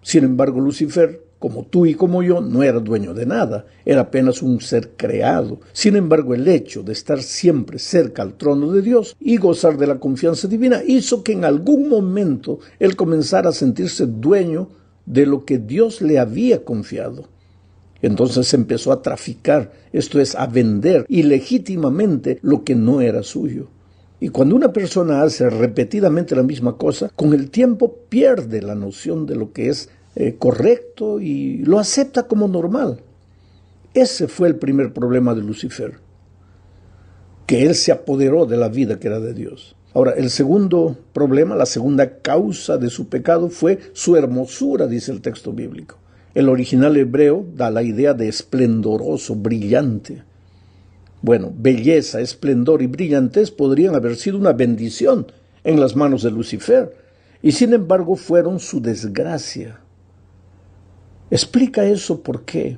Sin embargo, Lucifer, como tú y como yo, no era dueño de nada, era apenas un ser creado. Sin embargo, el hecho de estar siempre cerca al trono de Dios y gozar de la confianza divina hizo que en algún momento él comenzara a sentirse dueño de lo que Dios le había confiado. Entonces empezó a traficar, esto es, a vender ilegítimamente lo que no era suyo. Y cuando una persona hace repetidamente la misma cosa, con el tiempo pierde la noción de lo que es correcto y lo acepta como normal. Ese fue el primer problema de Lucifer, que él se apoderó de la vida que era de Dios. Ahora, el segundo problema, la segunda causa de su pecado fue su hermosura, dice el texto bíblico. El original hebreo da la idea de esplendoroso, brillante. Bueno, belleza, esplendor y brillantez podrían haber sido una bendición en las manos de Lucifer, y sin embargo fueron su desgracia. ¿Explica eso por qué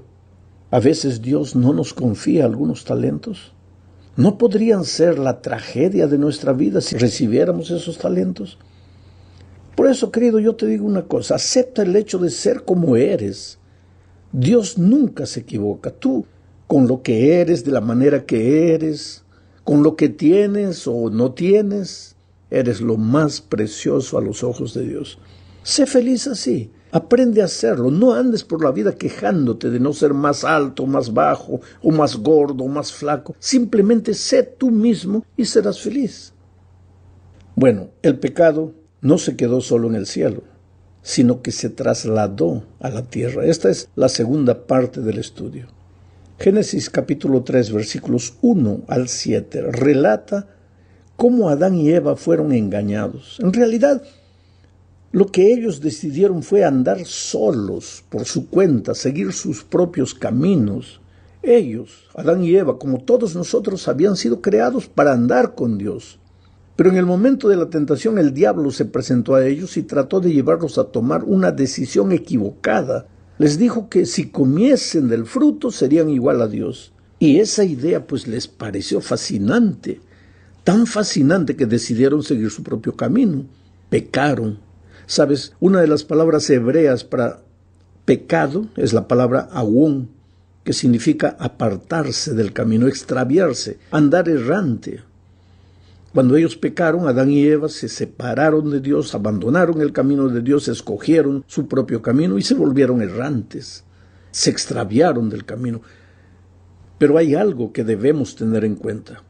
a veces Dios no nos confía algunos talentos? ¿No podrían ser la tragedia de nuestra vida si recibiéramos esos talentos? Por eso, querido, yo te digo una cosa, acepta el hecho de ser como eres. Dios nunca se equivoca. Tú, con lo que eres, de la manera que eres, con lo que tienes o no tienes, eres lo más precioso a los ojos de Dios. Sé feliz así. Aprende a hacerlo. No andes por la vida quejándote de no ser más alto, más bajo, o más gordo, o más flaco. Simplemente sé tú mismo y serás feliz. Bueno, el pecado no se quedó solo en el cielo, sino que se trasladó a la tierra. Esta es la segunda parte del estudio. Génesis capítulo 3, versículos 1 al 7, relata cómo Adán y Eva fueron engañados. En realidad, lo que ellos decidieron fue andar solos por su cuenta, seguir sus propios caminos. Ellos, Adán y Eva, como todos nosotros, habían sido creados para andar con Dios. Pero en el momento de la tentación, el diablo se presentó a ellos y trató de llevarlos a tomar una decisión equivocada. Les dijo que si comiesen del fruto serían igual a Dios. Y esa idea pues les pareció fascinante, tan fascinante que decidieron seguir su propio camino. Pecaron. ¿Sabes? Una de las palabras hebreas para pecado es la palabra awón, que significa apartarse del camino, extraviarse, andar errante. Cuando ellos pecaron, Adán y Eva se separaron de Dios, abandonaron el camino de Dios, escogieron su propio camino y se volvieron errantes. Se extraviaron del camino. Pero hay algo que debemos tener en cuenta.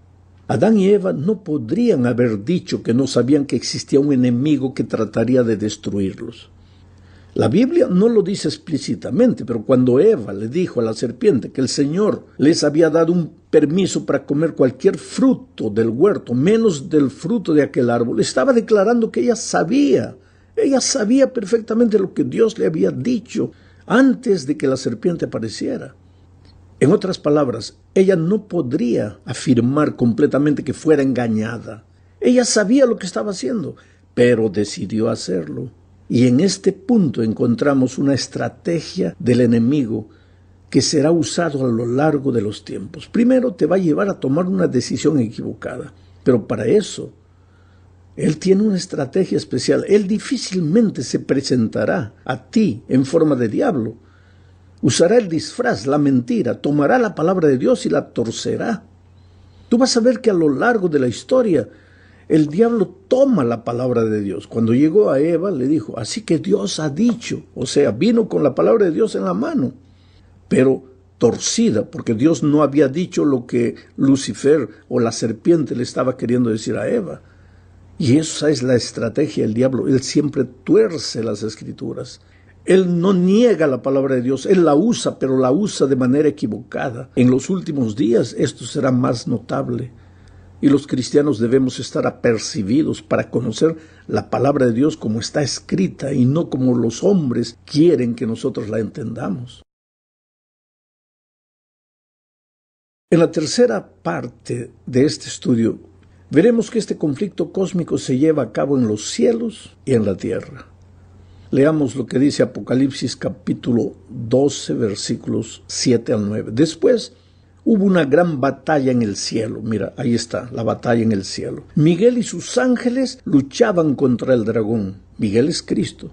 Adán y Eva no podrían haber dicho que no sabían que existía un enemigo que trataría de destruirlos. La Biblia no lo dice explícitamente, pero cuando Eva le dijo a la serpiente que el Señor les había dado un permiso para comer cualquier fruto del huerto, menos del fruto de aquel árbol, estaba declarando que ella sabía perfectamente lo que Dios le había dicho antes de que la serpiente apareciera. En otras palabras, ella no podría afirmar completamente que fuera engañada. Ella sabía lo que estaba haciendo, pero decidió hacerlo. Y en este punto encontramos una estrategia del enemigo que será usado a lo largo de los tiempos. Primero te va a llevar a tomar una decisión equivocada, pero para eso él tiene una estrategia especial. Él difícilmente se presentará a ti en forma de diablo. Usará el disfraz, la mentira, tomará la palabra de Dios y la torcerá. Tú vas a ver que a lo largo de la historia el diablo toma la palabra de Dios. Cuando llegó a Eva le dijo, así que Dios ha dicho, o sea, vino con la palabra de Dios en la mano, pero torcida, porque Dios no había dicho lo que Lucifer o la serpiente le estaba queriendo decir a Eva. Y esa es la estrategia del diablo. Él siempre tuerce las escrituras. Él no niega la palabra de Dios, él la usa, pero la usa de manera equivocada. En los últimos días esto será más notable. Y los cristianos debemos estar apercibidos para conocer la palabra de Dios como está escrita y no como los hombres quieren que nosotros la entendamos. En la tercera parte de este estudio, veremos que este conflicto cósmico se lleva a cabo en los cielos y en la tierra. Leamos lo que dice Apocalipsis capítulo 12, versículos 7 al 9. Después hubo una gran batalla en el cielo. Mira, ahí está, la batalla en el cielo. Miguel y sus ángeles luchaban contra el dragón. Miguel es Cristo.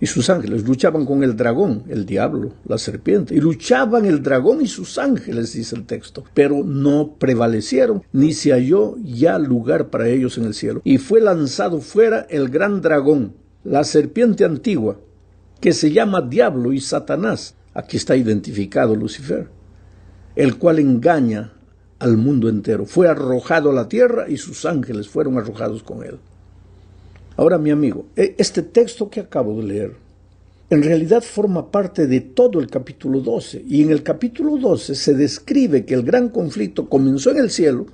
Y sus ángeles luchaban con el dragón, el diablo, la serpiente. Y luchaban el dragón y sus ángeles, dice el texto. Pero no prevalecieron, ni se halló ya lugar para ellos en el cielo. Y fue lanzado fuera el gran dragón, la serpiente antigua, que se llama Diablo y Satanás. Aquí está identificado Lucifer, el cual engaña al mundo entero. Fue arrojado a la tierra y sus ángeles fueron arrojados con él. Ahora, mi amigo, este texto que acabo de leer, en realidad forma parte de todo el capítulo 12. Y en el capítulo 12 se describe que el gran conflicto comenzó en el cielo,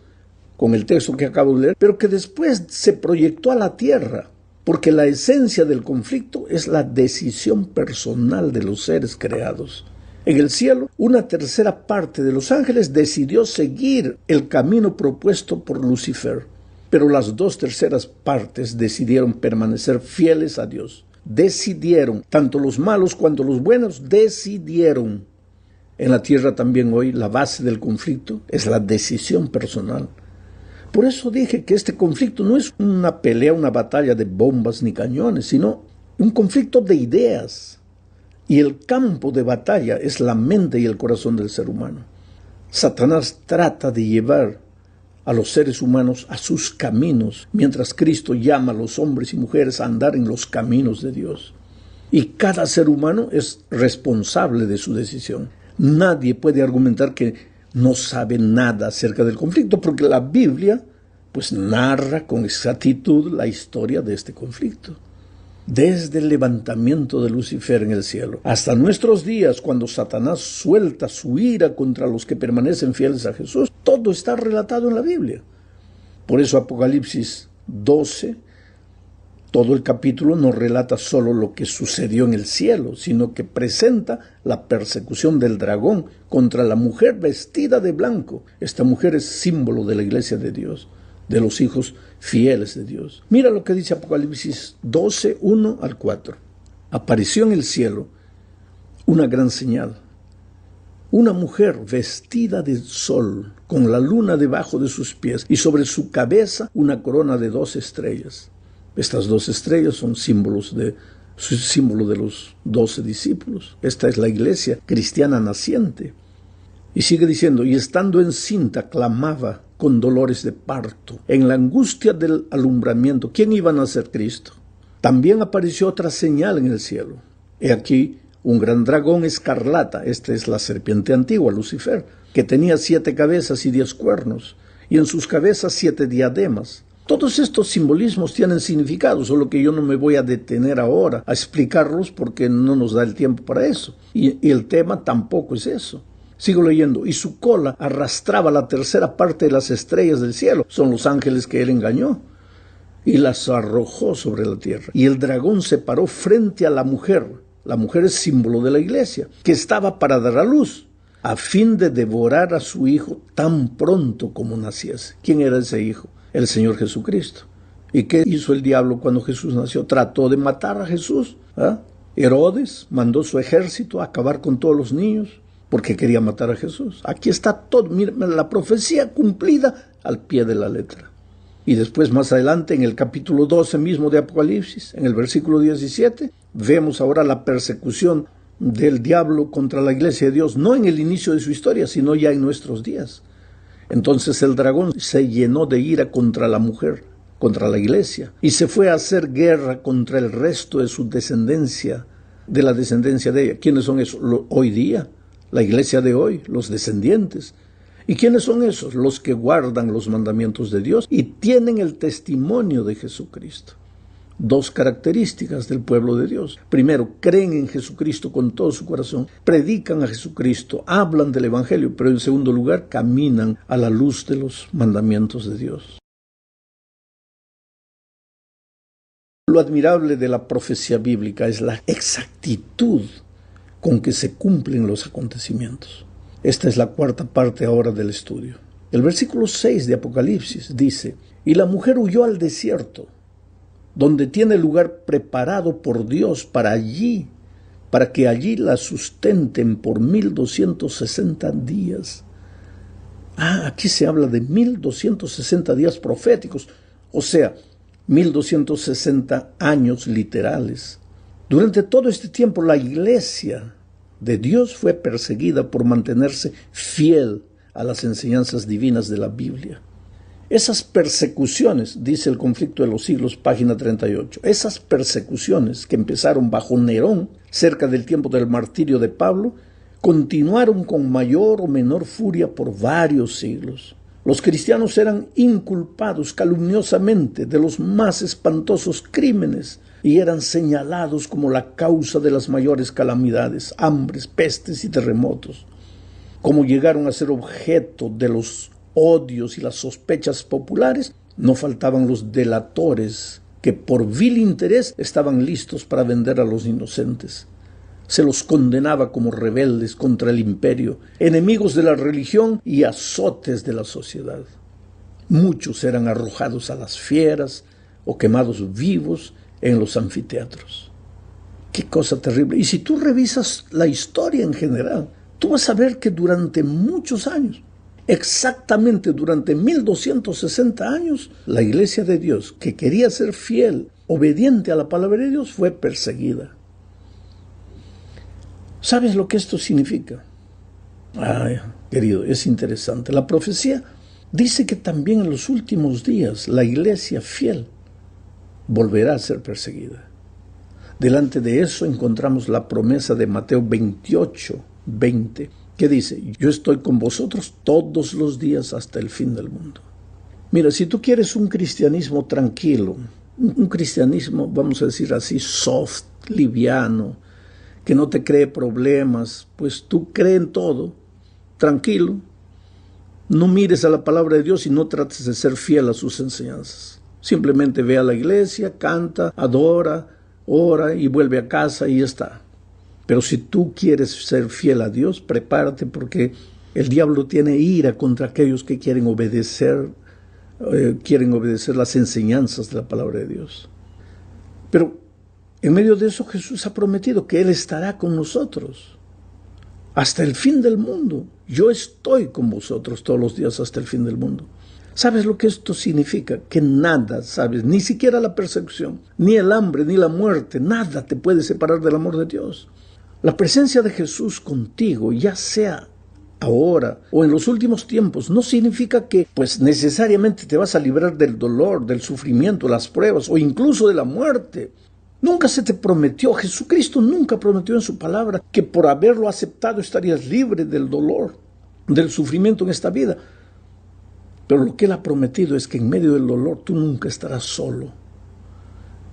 con el texto que acabo de leer, pero que después se proyectó a la tierra, porque la esencia del conflicto es la decisión personal de los seres creados. En el cielo, una tercera parte de los ángeles decidió seguir el camino propuesto por Lucifer, pero las 2/3 partes decidieron permanecer fieles a Dios. Decidieron, tanto los malos cuanto los buenos, decidieron. En la tierra también hoy la base del conflicto es la decisión personal. Por eso dije que este conflicto no es una pelea, una batalla de bombas ni cañones, sino un conflicto de ideas. Y el campo de batalla es la mente y el corazón del ser humano. Satanás trata de llevar a los seres humanos a sus caminos, mientras Cristo llama a los hombres y mujeres a andar en los caminos de Dios. Y cada ser humano es responsable de su decisión. Nadie puede argumentar que no sabe nada acerca del conflicto, porque la Biblia pues narra con exactitud la historia de este conflicto. desde el levantamiento de Lucifer en el cielo hasta nuestros días, cuando Satanás suelta su ira contra los que permanecen fieles a Jesús, todo está relatado en la Biblia. Por eso Apocalipsis 12, todo el capítulo no relata solo lo que sucedió en el cielo, sino que presenta la persecución del dragón contra la mujer vestida de blanco. Esta mujer es símbolo de la iglesia de Dios, de los hijos fieles de Dios. Mira lo que dice Apocalipsis 12, 1 al 4. Apareció en el cielo una gran señal. Una mujer vestida de sol, con la luna debajo de sus pies, y sobre su cabeza una corona de 2 estrellas. Estas 2 estrellas son símbolo de los 12 discípulos. Esta es la iglesia cristiana naciente. Y sigue diciendo, y estando encinta clamaba con dolores de parto, en la angustia del alumbramiento. ¿Quién iba a nacer? Cristo. También apareció otra señal en el cielo. He aquí un gran dragón escarlata, esta es la serpiente antigua, Lucifer, que tenía 7 cabezas y 10 cuernos, y en sus cabezas 7 diademas. Todos estos simbolismos tienen significado, solo que yo no me voy a detener ahora a explicarlos porque no nos da el tiempo para eso. Y el tema tampoco es eso. Sigo leyendo. Y su cola arrastraba la 1/3 parte de las estrellas del cielo. Son los ángeles que él engañó. Y las arrojó sobre la tierra. Y el dragón se paró frente a la mujer. La mujer es símbolo de la iglesia, que estaba para dar a luz, a fin de devorar a su hijo tan pronto como naciese. ¿Quién era ese hijo? El Señor Jesucristo. ¿Y qué hizo el diablo cuando Jesús nació? Trató de matar a Jesús. Herodes mandó su ejército a acabar con todos los niños porque quería matar a Jesús. Aquí está todo, mira, la profecía cumplida al pie de la letra. Y después, más adelante, en el capítulo 12 mismo de Apocalipsis, en el versículo 17, vemos ahora la persecución del diablo contra la iglesia de Dios, no en el inicio de su historia, sino ya en nuestros días. Entonces el dragón se llenó de ira contra la mujer, contra la iglesia, y se fue a hacer guerra contra el resto de su descendencia, de la descendencia de ella. ¿Quiénes son esos? Hoy día, la iglesia de hoy, los descendientes. ¿Y quiénes son esos? Los que guardan los mandamientos de Dios y tienen el testimonio de Jesucristo. 2 características del pueblo de Dios. Primero, creen en Jesucristo con todo su corazón, predican a Jesucristo, hablan del Evangelio, pero en segundo lugar, caminan a la luz de los mandamientos de Dios. Lo admirable de la profecía bíblica es la exactitud con que se cumplen los acontecimientos. Esta es la 4ª parte ahora del estudio. El versículo 6 de Apocalipsis dice, y la mujer huyó al desierto, donde tiene lugar preparado por Dios para que allí la sustenten por 1260 días. Aquí se habla de 1260 días proféticos, o sea, 1260 años literales. Durante todo este tiempo la iglesia de Dios fue perseguida por mantenerse fiel a las enseñanzas divinas de la Biblia. Esas persecuciones, dice el Conflicto de los Siglos, página 38, esas persecuciones que empezaron bajo Nerón, cerca del tiempo del martirio de Pablo, continuaron con mayor o menor furia por varios siglos. Los cristianos eran inculpados calumniosamente de los más espantosos crímenes y eran señalados como la causa de las mayores calamidades, hambres, pestes y terremotos. Como llegaron a ser objeto de los odios y las sospechas populares, no faltaban los delatores que por vil interés estaban listos para vender a los inocentes. Se los condenaba como rebeldes contra el imperio, enemigos de la religión y azotes de la sociedad. Muchos eran arrojados a las fieras o quemados vivos en los anfiteatros. Qué cosa terrible. Y si tú revisas la historia en general, tú vas a ver que durante muchos años, exactamente durante 1260 años, la iglesia de Dios, que quería ser fiel, obediente a la palabra de Dios, fue perseguida. ¿Sabes lo que esto significa? Querido, es interesante. La profecía dice que también en los últimos días la iglesia fiel volverá a ser perseguida. Delante de eso encontramos la promesa de Mateo 28:20, que dice, yo estoy con vosotros todos los días hasta el fin del mundo. Mira, si tú quieres un cristianismo tranquilo, un cristianismo, vamos a decir así, soft, liviano, que no te cree problemas, pues tú crees en todo, tranquilo, no mires a la palabra de Dios y no trates de ser fiel a sus enseñanzas. Simplemente ve a la iglesia, canta, adora, ora y vuelve a casa y ya está. Pero si tú quieres ser fiel a Dios, prepárate porque el diablo tiene ira contra aquellos que quieren obedecer las enseñanzas de la palabra de Dios. Pero en medio de eso Jesús ha prometido que Él estará con nosotros hasta el fin del mundo. Yo estoy con vosotros todos los días hasta el fin del mundo. ¿Sabes lo que esto significa? Que nada, ¿sabes? Ni siquiera la persecución, ni el hambre, ni la muerte, nada te puede separar del amor de Dios. La presencia de Jesús contigo, ya sea ahora o en los últimos tiempos, no significa que pues necesariamente te vas a librar del dolor, del sufrimiento, las pruebas o incluso de la muerte. Nunca se te prometió, Jesucristo nunca prometió en su palabra que por haberlo aceptado estarías libre del dolor, del sufrimiento en esta vida. Pero lo que Él ha prometido es que en medio del dolor tú nunca estarás solo.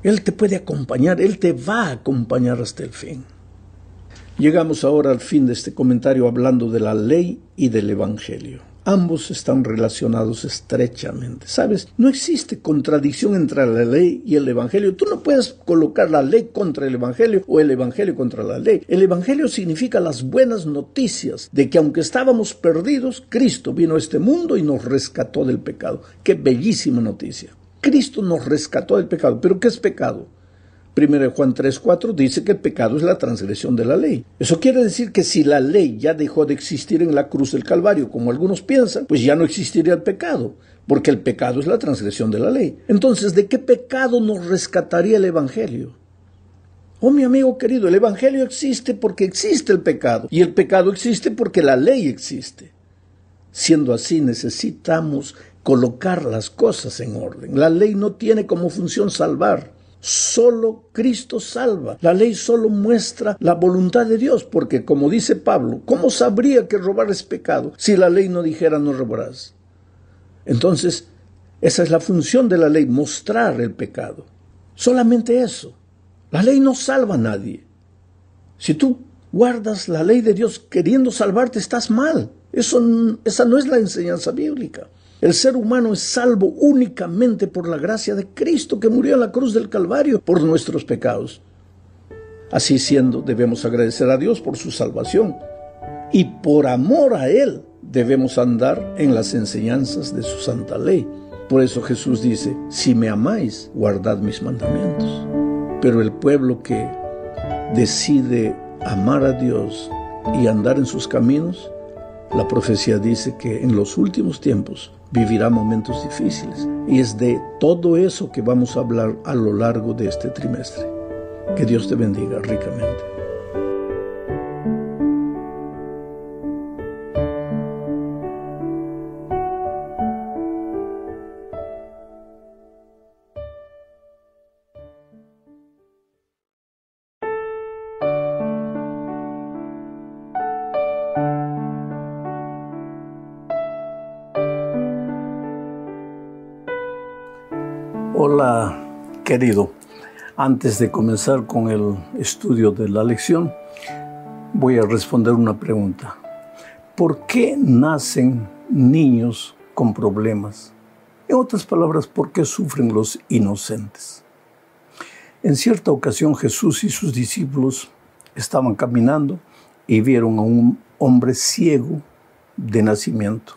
Él te puede acompañar, Él te va a acompañar hasta el fin. Llegamos ahora al fin de este comentario hablando de la ley y del evangelio. Ambos están relacionados estrechamente. ¿Sabes? No existe contradicción entre la ley y el evangelio. Tú no puedes colocar la ley contra el evangelio o el evangelio contra la ley. El evangelio significa las buenas noticias de que aunque estábamos perdidos, Cristo vino a este mundo y nos rescató del pecado. ¡Qué bellísima noticia! Cristo nos rescató del pecado. ¿Pero qué es pecado? 1 Juan 3:4 dice que el pecado es la transgresión de la ley. Eso quiere decir que si la ley ya dejó de existir en la cruz del Calvario, como algunos piensan, pues ya no existiría el pecado, porque el pecado es la transgresión de la ley. Entonces, ¿de qué pecado nos rescataría el evangelio? Oh, mi amigo querido, el evangelio existe porque existe el pecado, y el pecado existe porque la ley existe. Siendo así, necesitamos colocar las cosas en orden. La ley no tiene como función salvar. Solo Cristo salva. La ley solo muestra la voluntad de Dios, porque como dice Pablo, ¿cómo sabría que robar es pecado si la ley no dijera no robarás? Entonces, esa es la función de la ley, mostrar el pecado. Solamente eso. La ley no salva a nadie. Si tú guardas la ley de Dios queriendo salvarte, estás mal. Esa no es la enseñanza bíblica. El ser humano es salvo únicamente por la gracia de Cristo que murió en la cruz del Calvario por nuestros pecados. Así siendo, debemos agradecer a Dios por su salvación y por amor a Él debemos andar en las enseñanzas de su santa ley. Por eso Jesús dice, si me amáis, guardad mis mandamientos. Pero el pueblo que decide amar a Dios y andar en sus caminos, la profecía dice que en los últimos tiempos vivirá momentos difíciles. Y es de todo eso que vamos a hablar a lo largo de este trimestre. Que Dios te bendiga ricamente. Hola, querido. Antes de comenzar con el estudio de la lección, voy a responder una pregunta. ¿Por qué nacen niños con problemas? En otras palabras, ¿por qué sufren los inocentes? En cierta ocasión, Jesús y sus discípulos estaban caminando y vieron a un hombre ciego de nacimiento,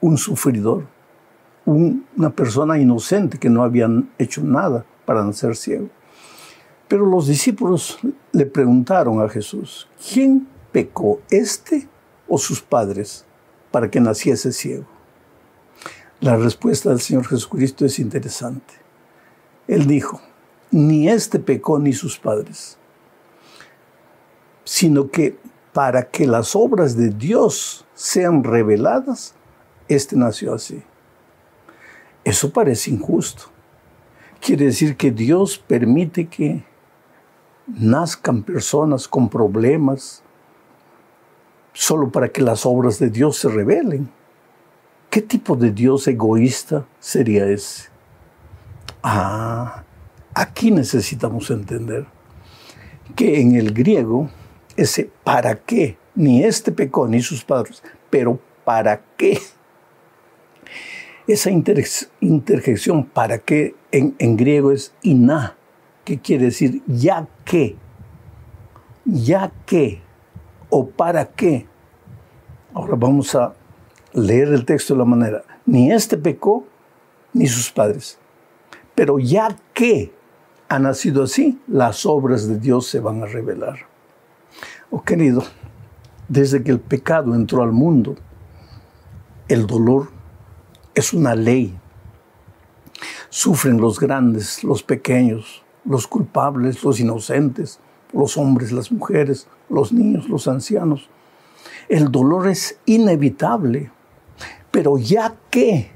un sufridor, una persona inocente que no habían hecho nada para nacer ciego. Pero los discípulos le preguntaron a Jesús, ¿quién pecó, este o sus padres, para que naciese ciego? La respuesta del Señor Jesucristo es interesante. Él dijo, ni este pecó ni sus padres, sino que para que las obras de Dios sean reveladas, este nació así. Eso parece injusto. Quiere decir que Dios permite que nazcan personas con problemas solo para que las obras de Dios se revelen. ¿Qué tipo de Dios egoísta sería ese? Aquí necesitamos entender que en el griego ese para qué, ni este pecó ni sus padres, pero para qué. Esa interjección para qué en griego es iná, que quiere decir ya que o para qué. Ahora vamos a leer el texto de la manera, ni este pecó ni sus padres, pero ya que ha nacido así, las obras de Dios se van a revelar. Oh querido, desde que el pecado entró al mundo, el dolor es una ley. Sufren los grandes, los pequeños, los culpables, los inocentes, los hombres, las mujeres, los niños, los ancianos. El dolor es inevitable, pero ya que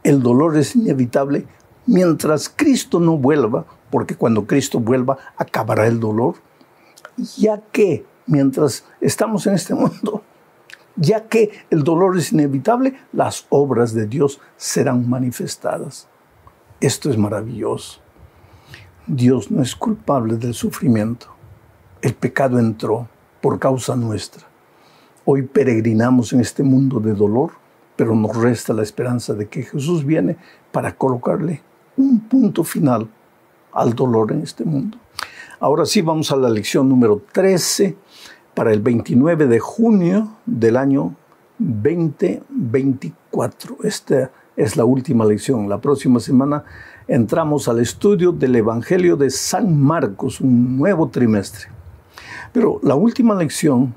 el dolor es inevitable, mientras Cristo no vuelva, porque cuando Cristo vuelva acabará el dolor, ya que mientras estamos en este mundo, ya que el dolor es inevitable, las obras de Dios serán manifestadas. Esto es maravilloso. Dios no es culpable del sufrimiento. El pecado entró por causa nuestra. Hoy peregrinamos en este mundo de dolor, pero nos resta la esperanza de que Jesús viene para colocarle un punto final al dolor en este mundo. Ahora sí vamos a la lección número 13 para el 29 de junio del año 2024. Esta es la última lección. La próxima semana entramos al estudio del Evangelio de San Marcos, un nuevo trimestre. Pero la última lección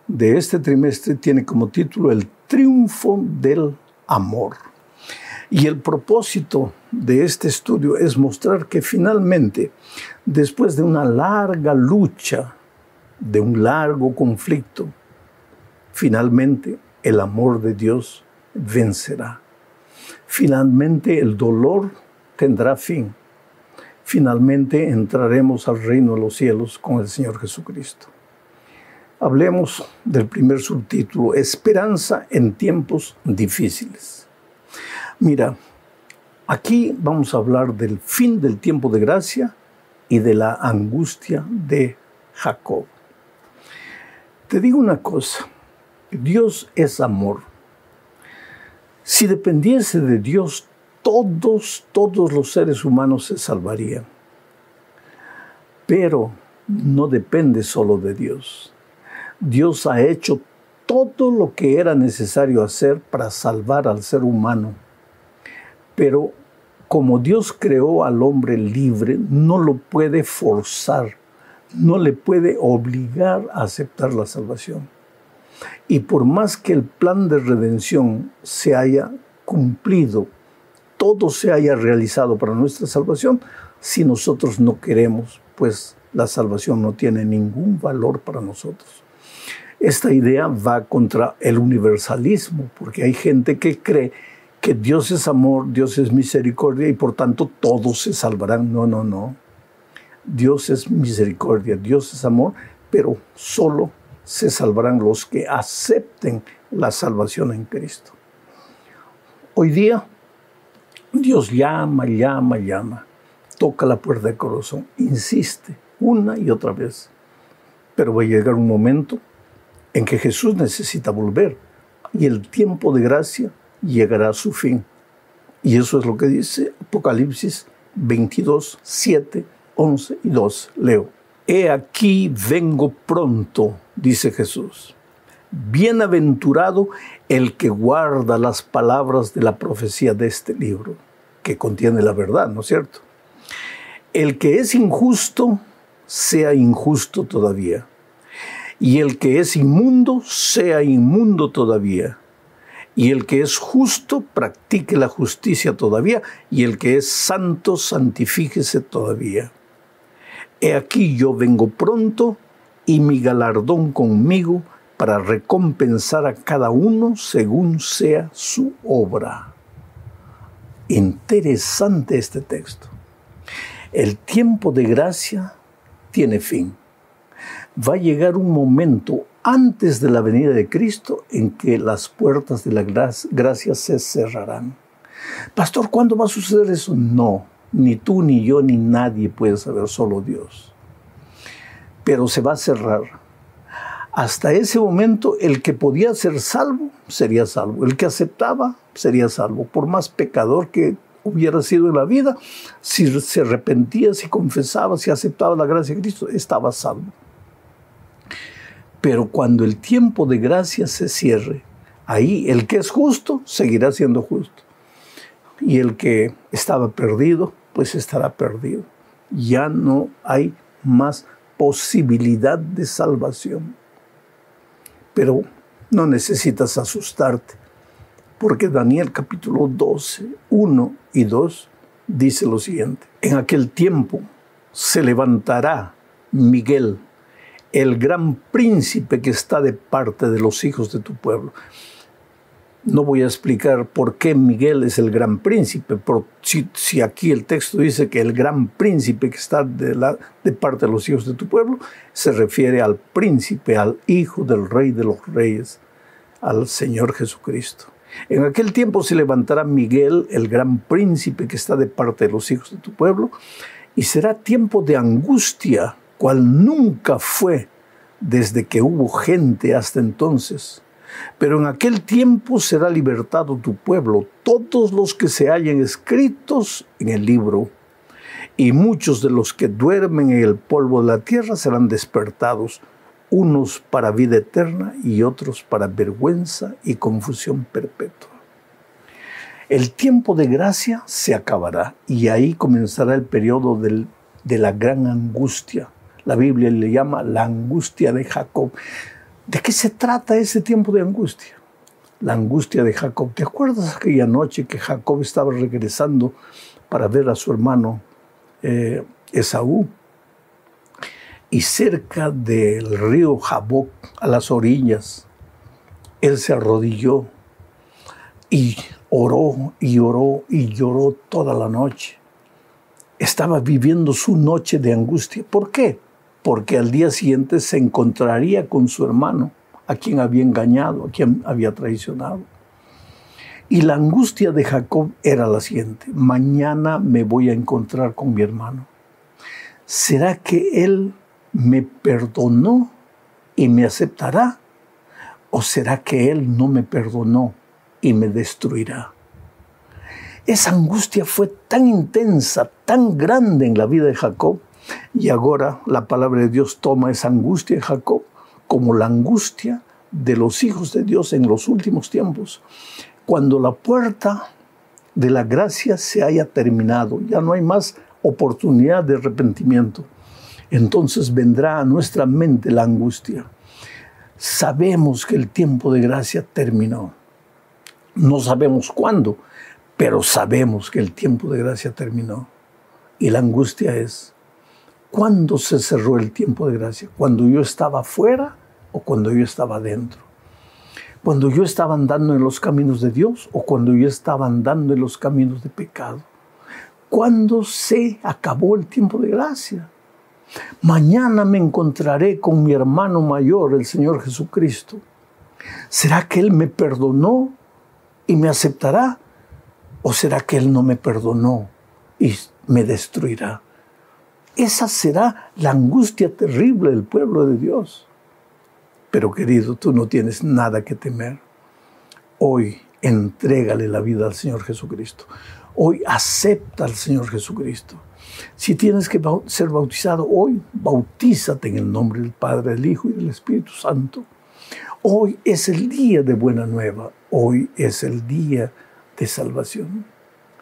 de este trimestre tiene como título El triunfo del amor. Y el propósito de este estudio es mostrar que finalmente, después de una larga lucha, de un largo conflicto, finalmente el amor de Dios vencerá. Finalmente el dolor tendrá fin. Finalmente entraremos al reino de los cielos con el Señor Jesucristo. Hablemos del primer subtítulo, Esperanza en tiempos difíciles. Mira, aquí vamos a hablar del fin del tiempo de gracia y de la angustia de Jacob. Te digo una cosa, Dios es amor. Si dependiese de Dios, todos los seres humanos se salvarían. Pero no depende solo de Dios. Dios ha hecho todo lo que era necesario hacer para salvar al ser humano. Pero como Dios creó al hombre libre, no lo puede forzar, no le puede obligar a aceptar la salvación. Y por más que el plan de redención se haya cumplido, todo se haya realizado para nuestra salvación, si nosotros no queremos, pues la salvación no tiene ningún valor para nosotros. Esta idea va contra el universalismo, porque hay gente que cree que Dios es amor, Dios es misericordia y por tanto todos se salvarán. No. Dios es misericordia, Dios es amor, pero solo se salvarán los que acepten la salvación en Cristo. Hoy día, Dios llama, toca la puerta del corazón, insiste una y otra vez. Pero va a llegar un momento en que Jesús necesita volver y el tiempo de gracia llegará a su fin. Y eso es lo que dice Apocalipsis 22, 7, 11 y 12. Leo. He aquí vengo pronto, dice Jesús. Bienaventurado el que guarda las palabras de la profecía de este libro, que contiene la verdad, ¿no es cierto? El que es injusto, sea injusto todavía. Y el que es inmundo, sea inmundo todavía. Y el que es justo, practique la justicia todavía. Y el que es santo, santifíquese todavía. He aquí yo vengo pronto, y mi galardón conmigo, para recompensar a cada uno según sea su obra. Interesante este texto. El tiempo de gracia tiene fin. Va a llegar un momento antes de la venida de Cristo en que las puertas de la gracia se cerrarán. Pastor, ¿cuándo va a suceder eso? No, ni tú, ni yo, ni nadie puede saber, solo Dios. Pero se va a cerrar. Hasta ese momento, el que podía ser salvo, sería salvo. El que aceptaba, sería salvo. Por más pecador que hubiera sido en la vida, si se arrepentía, si confesaba, si aceptaba la gracia de Cristo, estaba salvo. Pero cuando el tiempo de gracia se cierre, ahí el que es justo seguirá siendo justo. Y el que estaba perdido, pues estará perdido. Ya no hay más posibilidad de salvación. Pero no necesitas asustarte, porque Daniel capítulo 12, 1 y 2 dice lo siguiente. En aquel tiempo se levantará Miguel, el gran príncipe que está de parte de los hijos de tu pueblo. No voy a explicar por qué Miguel es el gran príncipe, pero si aquí el texto dice que el gran príncipe que está de parte de los hijos de tu pueblo, se refiere al príncipe, al hijo del rey de los reyes, al Señor Jesucristo. En aquel tiempo se levantará Miguel, el gran príncipe que está de parte de los hijos de tu pueblo, y será tiempo de angustia, cual nunca fue desde que hubo gente hasta entonces. Pero en aquel tiempo será libertado tu pueblo, todos los que se hallen escritos en el libro, y muchos de los que duermen en el polvo de la tierra serán despertados, unos para vida eterna y otros para vergüenza y confusión perpetua. El tiempo de gracia se acabará y ahí comenzará el periodo de la gran angustia. La Biblia le llama la angustia de Jacob. ¿De qué se trata ese tiempo de angustia? La angustia de Jacob. ¿Te acuerdas aquella noche que Jacob estaba regresando para ver a su hermano Esaú? Y cerca del río Jaboc, a las orillas, él se arrodilló y oró y oró y lloró toda la noche. Estaba viviendo su noche de angustia. ¿Por qué? Porque al día siguiente se encontraría con su hermano, a quien había engañado, a quien había traicionado. Y la angustia de Jacob era la siguiente: mañana me voy a encontrar con mi hermano. ¿Será que él me perdonó y me aceptará? ¿O será que él no me perdonó y me destruirá? Esa angustia fue tan intensa, tan grande en la vida de Jacob. Y ahora la palabra de Dios toma esa angustia de Jacob como la angustia de los hijos de Dios en los últimos tiempos. Cuando la puerta de la gracia se haya terminado, ya no hay más oportunidad de arrepentimiento, entonces vendrá a nuestra mente la angustia. Sabemos que el tiempo de gracia terminó. No sabemos cuándo, pero sabemos que el tiempo de gracia terminó. Y la angustia es: ¿cuándo se cerró el tiempo de gracia? ¿Cuando yo estaba afuera o cuando yo estaba adentro? ¿Cuando yo estaba andando en los caminos de Dios o cuando yo estaba andando en los caminos de pecado? ¿Cuándo se acabó el tiempo de gracia? Mañana me encontraré con mi hermano mayor, el Señor Jesucristo. ¿Será que Él me perdonó y me aceptará? ¿O será que Él no me perdonó y me destruirá? Esa será la angustia terrible del pueblo de Dios. Pero querido, tú no tienes nada que temer. Hoy entrégale la vida al Señor Jesucristo. Hoy acepta al Señor Jesucristo. Si tienes que ser bautizado hoy, bautízate en el nombre del Padre, del Hijo y del Espíritu Santo. Hoy es el día de buena nueva. Hoy es el día de salvación.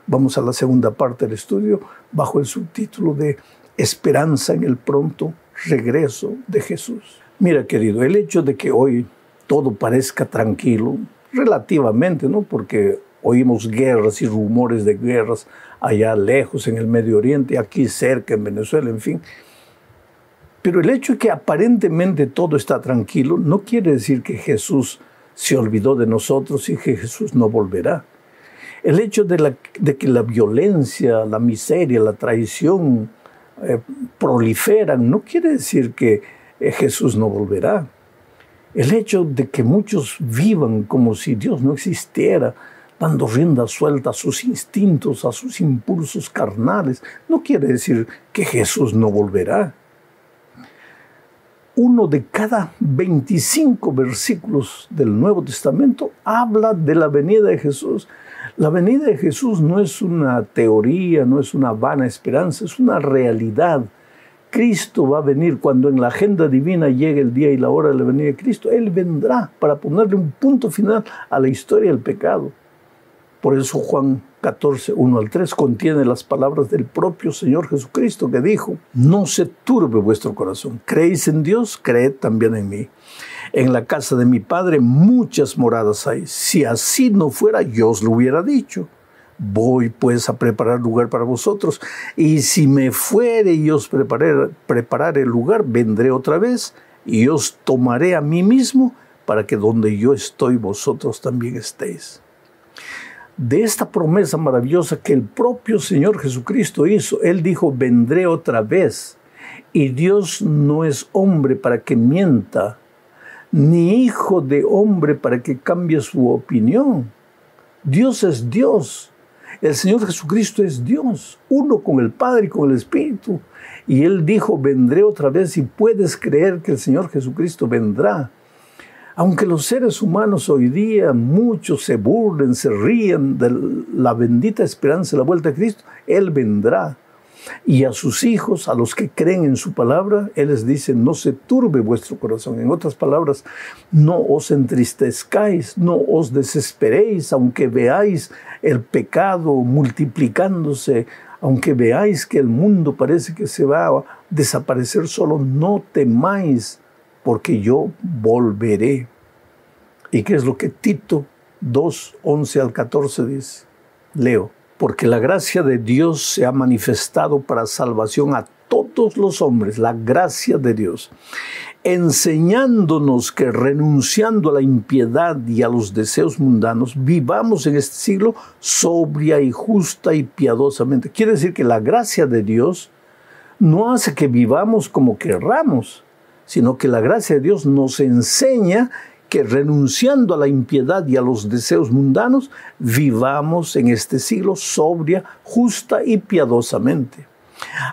Vamos a la segunda parte del estudio bajo el subtítulo de Esperanza en el pronto regreso de Jesús. Mira, querido, el hecho de que hoy todo parezca tranquilo, relativamente, ¿no? Porque oímos guerras y rumores de guerras allá lejos en el Medio Oriente, aquí cerca en Venezuela, en fin. Pero el hecho de que aparentemente todo está tranquilo no quiere decir que Jesús se olvidó de nosotros y que Jesús no volverá. El hecho de que la violencia, la miseria, la traición proliferan no quiere decir que Jesús no volverá. El hecho de que muchos vivan como si Dios no existiera, dando rienda suelta a sus instintos, a sus impulsos carnales. No quiere decir que Jesús no volverá. Uno de cada 25 versículos del Nuevo Testamento habla de la venida de Jesús. La venida de Jesús no es una teoría, no es una vana esperanza, es una realidad. Cristo va a venir cuando en la agenda divina llegue el día y la hora de la venida de Cristo. Él vendrá para ponerle un punto final a la historia del pecado. Por eso Juan 14, 1 al 3 contiene las palabras del propio Señor Jesucristo que dijo: no se turbe vuestro corazón. ¿Creéis en Dios? Creed también en mí. En la casa de mi Padre muchas moradas hay. Si así no fuera, yo os lo hubiera dicho. Voy pues a preparar lugar para vosotros. Y si me fuere y os prepararé el lugar, vendré otra vez y os tomaré a mí mismo, para que donde yo estoy, vosotros también estéis. De esta promesa maravillosa que el propio Señor Jesucristo hizo, Él dijo: vendré otra vez. Y Dios no es hombre para que mienta, ni hijo de hombre para que cambie su opinión. Dios es Dios. El Señor Jesucristo es Dios, uno con el Padre y con el Espíritu. Y Él dijo: vendré otra vez, y puedes creer que el Señor Jesucristo vendrá. Aunque los seres humanos hoy día, muchos se burlen, se ríen de la bendita esperanza de la vuelta de Cristo, Él vendrá. Y a sus hijos, a los que creen en su palabra, Él les dice: no se turbe vuestro corazón. En otras palabras, no os entristezcáis, no os desesperéis, aunque veáis el pecado multiplicándose, aunque veáis que el mundo parece que se va a desaparecer solo, no temáis, porque yo volveré. ¿Y qué es lo que Tito 2, 11 al 14 dice? Leo: porque la gracia de Dios se ha manifestado para salvación a todos los hombres, la gracia de Dios, enseñándonos que renunciando a la impiedad y a los deseos mundanos, vivamos en este siglo sobria y justa y piadosamente. Quiere decir que la gracia de Dios no hace que vivamos como querramos, sino que la gracia de Dios nos enseña que renunciando a la impiedad y a los deseos mundanos, vivamos en este siglo sobria, justa y piadosamente,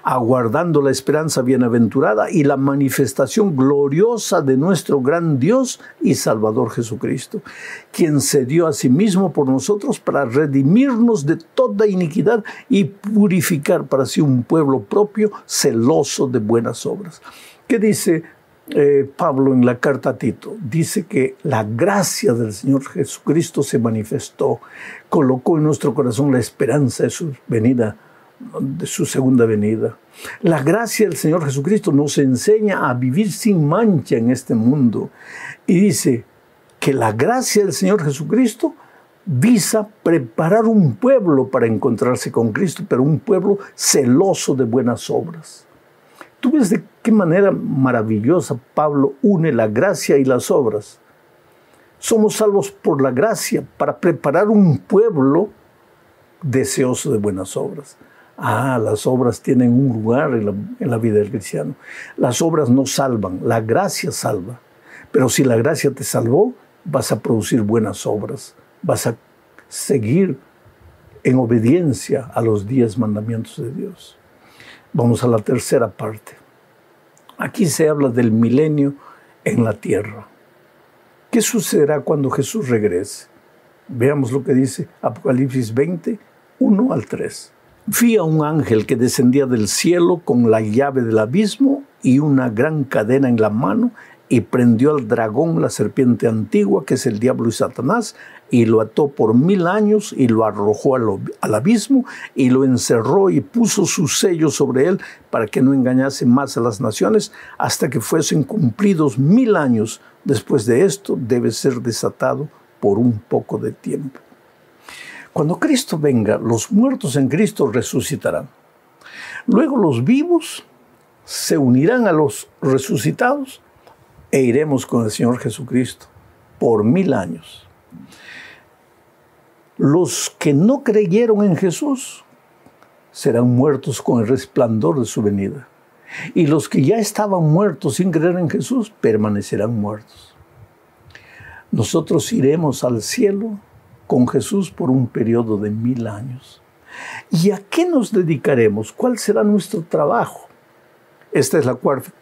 aguardando la esperanza bienaventurada y la manifestación gloriosa de nuestro gran Dios y Salvador Jesucristo, quien se dio a sí mismo por nosotros para redimirnos de toda iniquidad y purificar para sí un pueblo propio, celoso de buenas obras. ¿Qué dice Pablo en la carta a Tito? Dice que la gracia del Señor Jesucristo se manifestó, colocó en nuestro corazón la esperanza de su venida, de su segunda venida. La gracia del Señor Jesucristo nos enseña a vivir sin mancha en este mundo. Y dice que la gracia del Señor Jesucristo visa preparar un pueblo para encontrarse con Cristo, pero un pueblo celoso de buenas obras. ¿Tú ves de qué manera maravillosa Pablo une la gracia y las obras? Somos salvos por la gracia para preparar un pueblo deseoso de buenas obras. Las obras tienen un lugar en la vida del cristiano. Las obras no salvan, la gracia salva. Pero si la gracia te salvó, vas a producir buenas obras. Vas a seguir en obediencia a los 10 mandamientos de Dios. Vamos a la tercera parte. Aquí se habla del milenio en la tierra. ¿Qué sucederá cuando Jesús regrese? Veamos lo que dice Apocalipsis 20, 1 al 3. Vi a un ángel que descendía del cielo con la llave del abismo y una gran cadena en la mano, y prendió al dragón, la serpiente antigua, que es el diablo y Satanás, y lo ató por 1000 años y lo arrojó al abismo y lo encerró y puso su sello sobre él para que no engañase más a las naciones hasta que fuesen cumplidos 1000 años. Después de esto debe ser desatado por un poco de tiempo. Cuando Cristo venga, los muertos en Cristo resucitarán. Luego los vivos se unirán a los resucitados e iremos con el Señor Jesucristo por 1000 años. Los que no creyeron en Jesús serán muertos con el resplandor de su venida. Y los que ya estaban muertos sin creer en Jesús permanecerán muertos. Nosotros iremos al cielo con Jesús por un periodo de 1000 años. ¿Y a qué nos dedicaremos? ¿Cuál será nuestro trabajo? Esta es la cuarta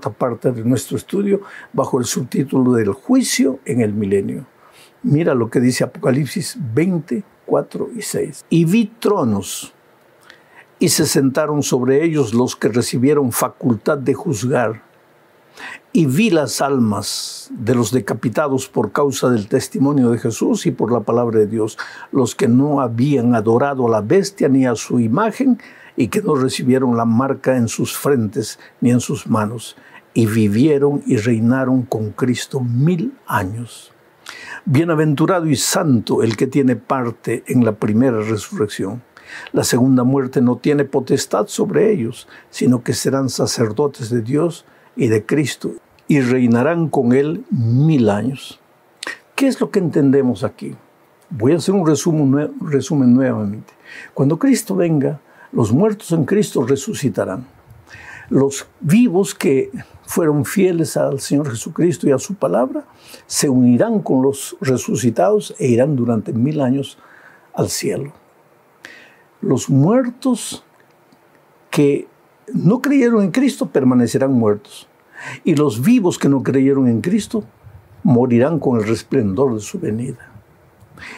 parte de nuestro estudio bajo el subtítulo del juicio en el milenio. Mira lo que dice Apocalipsis 20, 4 y 6. Y vi tronos, y se sentaron sobre ellos los que recibieron facultad de juzgar. Y vi las almas de los decapitados por causa del testimonio de Jesús y por la palabra de Dios, los que no habían adorado a la bestia ni a su imagen y que no recibieron la marca en sus frentes ni en sus manos, y vivieron y reinaron con Cristo 1000 años. Bienaventurado y santo el que tiene parte en la primera resurrección. La segunda muerte no tiene potestad sobre ellos, sino que serán sacerdotes de Dios y de Cristo, y reinarán con Él 1000 años. ¿Qué es lo que entendemos aquí? Voy a hacer un resumen nuevamente. Cuando Cristo venga, los muertos en Cristo resucitarán. Los vivos que fueron fieles al Señor Jesucristo y a su palabra, se unirán con los resucitados e irán durante 1000 años al cielo. Los muertos que no creyeron en Cristo permanecerán muertos. Y los vivos que no creyeron en Cristo morirán con el resplendor de su venida.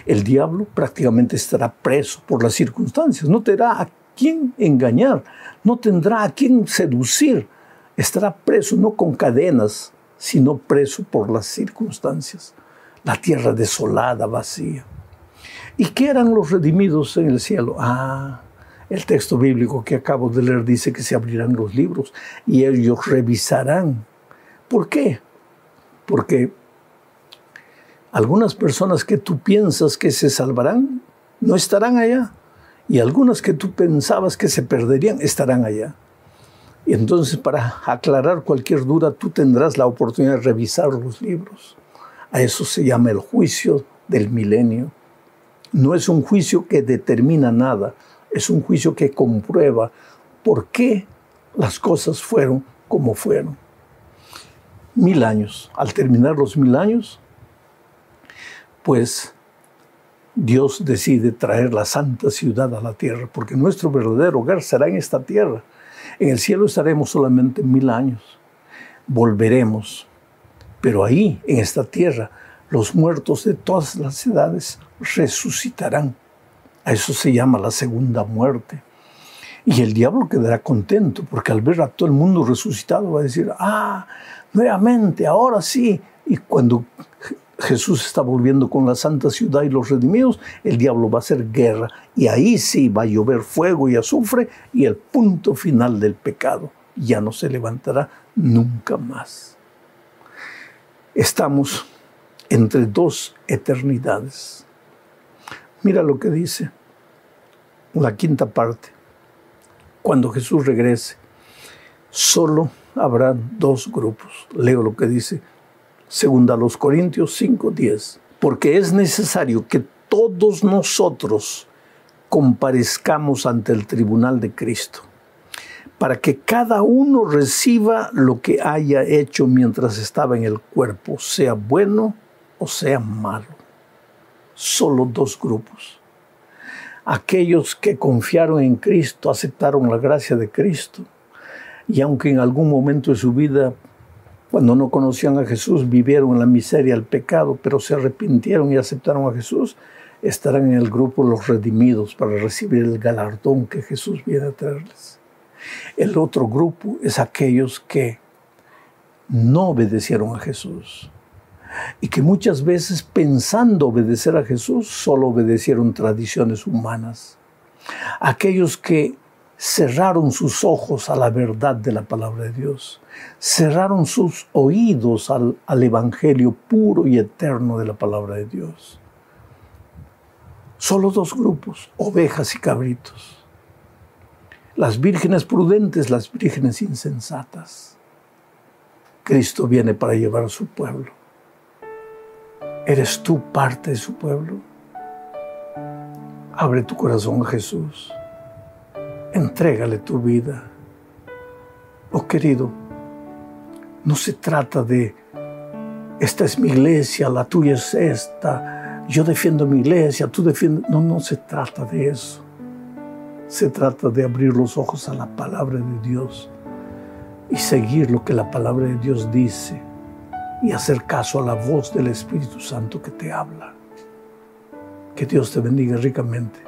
El diablo prácticamente estará preso por las circunstancias. No tendrá a quién engañar, no tendrá a quién seducir. Estará preso no con cadenas, sino preso por las circunstancias. La tierra desolada, vacía. ¿Y qué eran los redimidos en el cielo? El texto bíblico que acabo de leer dice que se abrirán los libros y ellos revisarán. ¿Por qué? Porque algunas personas que tú piensas que se salvarán no estarán allá. Y algunas que tú pensabas que se perderían estarán allá. Y entonces, para aclarar cualquier duda, tú tendrás la oportunidad de revisar los libros. A eso se llama el juicio del milenio. No es un juicio que determina nada, es un juicio que comprueba por qué las cosas fueron como fueron. 1000 años. Al terminar los 1000 años, pues Dios decide traer la santa ciudad a la tierra, porque nuestro verdadero hogar será en esta tierra. En el cielo estaremos solamente 1000 años. Volveremos. Pero ahí, en esta tierra, los muertos de todas las edades resucitarán. A eso se llama la segunda muerte. Y el diablo quedará contento, porque al ver a todo el mundo resucitado va a decir, nuevamente, ahora sí. Y cuando Jesús está volviendo con la santa ciudad y los redimidos, el diablo va a hacer guerra. Y ahí sí va a llover fuego y azufre y el punto final del pecado. Ya no se levantará nunca más. Estamos entre dos eternidades. Mira lo que dice la quinta parte. Cuando Jesús regrese, solo habrá dos grupos. Leo lo que dice 2 Corintios 5:10. Porque es necesario que todos nosotros comparezcamos ante el tribunal de Cristo, para que cada uno reciba lo que haya hecho mientras estaba en el cuerpo, sea bueno o sea malo. Solo dos grupos. Aquellos que confiaron en Cristo, aceptaron la gracia de Cristo, y aunque en algún momento de su vida, cuando no conocían a Jesús, vivieron en la miseria, el pecado, pero se arrepintieron y aceptaron a Jesús, estarán en el grupo los redimidos para recibir el galardón que Jesús viene a traerles. El otro grupo es aquellos que no obedecieron a Jesús y que muchas veces, pensando obedecer a Jesús, solo obedecieron tradiciones humanas. Aquellos que cerraron sus ojos a la verdad de la palabra de Dios, cerraron sus oídos al evangelio puro y eterno de la palabra de Dios. Solo dos grupos, ovejas y cabritos. Las vírgenes prudentes, las vírgenes insensatas. Cristo viene para llevar a su pueblo. ¿Eres tú parte de su pueblo? Abre tu corazón a Jesús. Entrégale tu vida. Oh querido, no se trata de esta es mi iglesia, la tuya es esta, yo defiendo mi iglesia, tú defiendes. No, no se trata de eso. Se trata de abrir los ojos a la palabra de Dios y seguir lo que la palabra de Dios dice y hacer caso a la voz del Espíritu Santo que te habla. Que Dios te bendiga ricamente.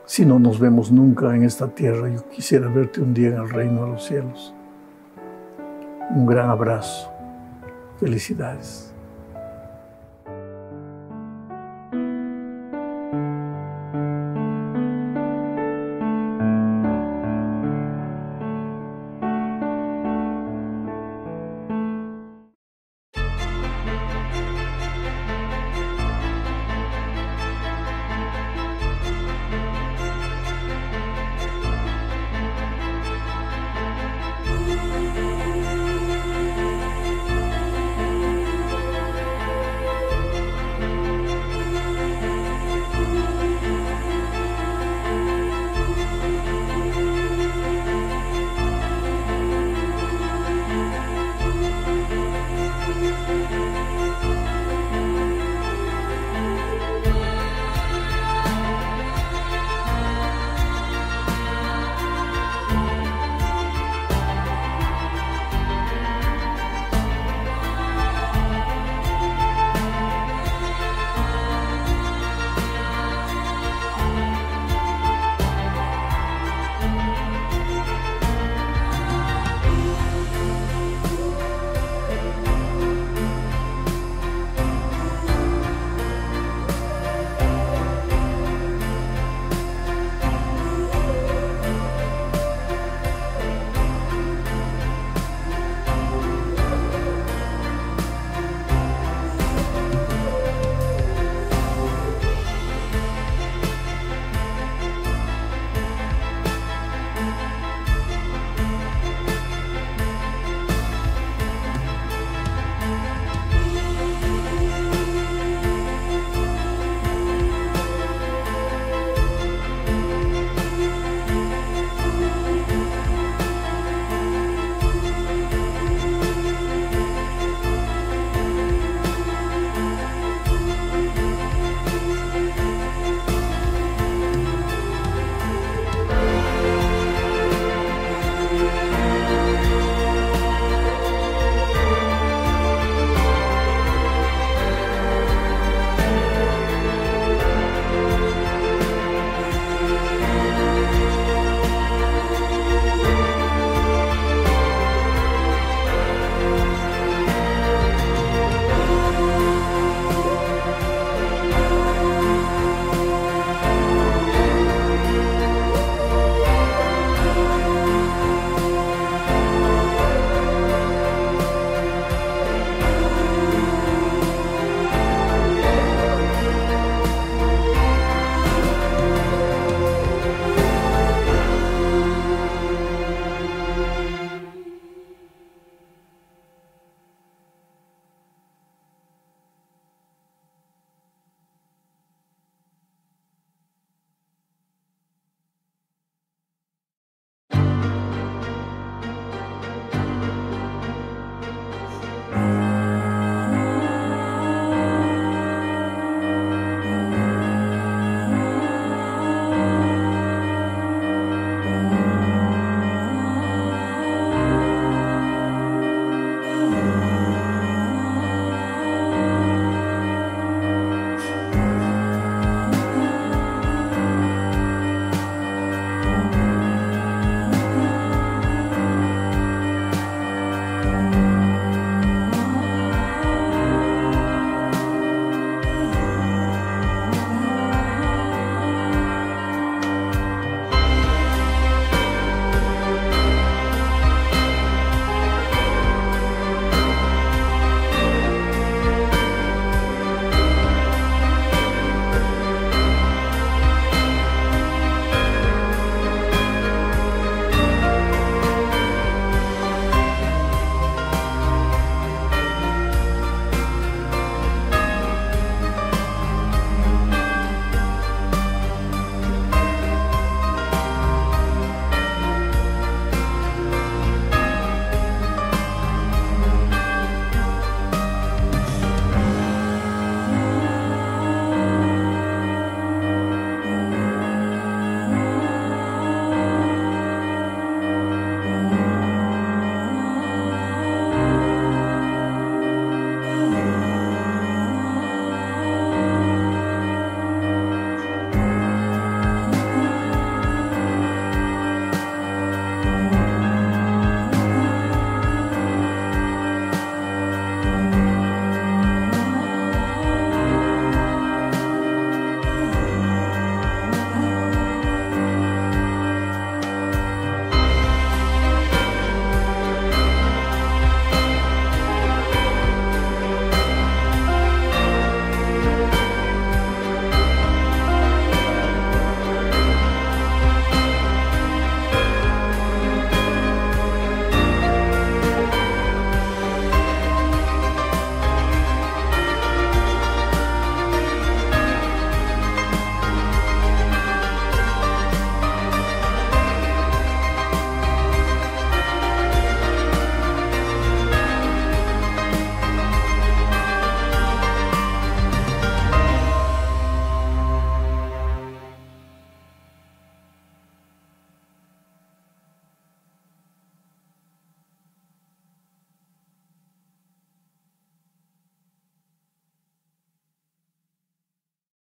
Si no nos vemos nunca en esta tierra, yo quisiera verte un día en el reino de los cielos. Un gran abrazo. Felicidades.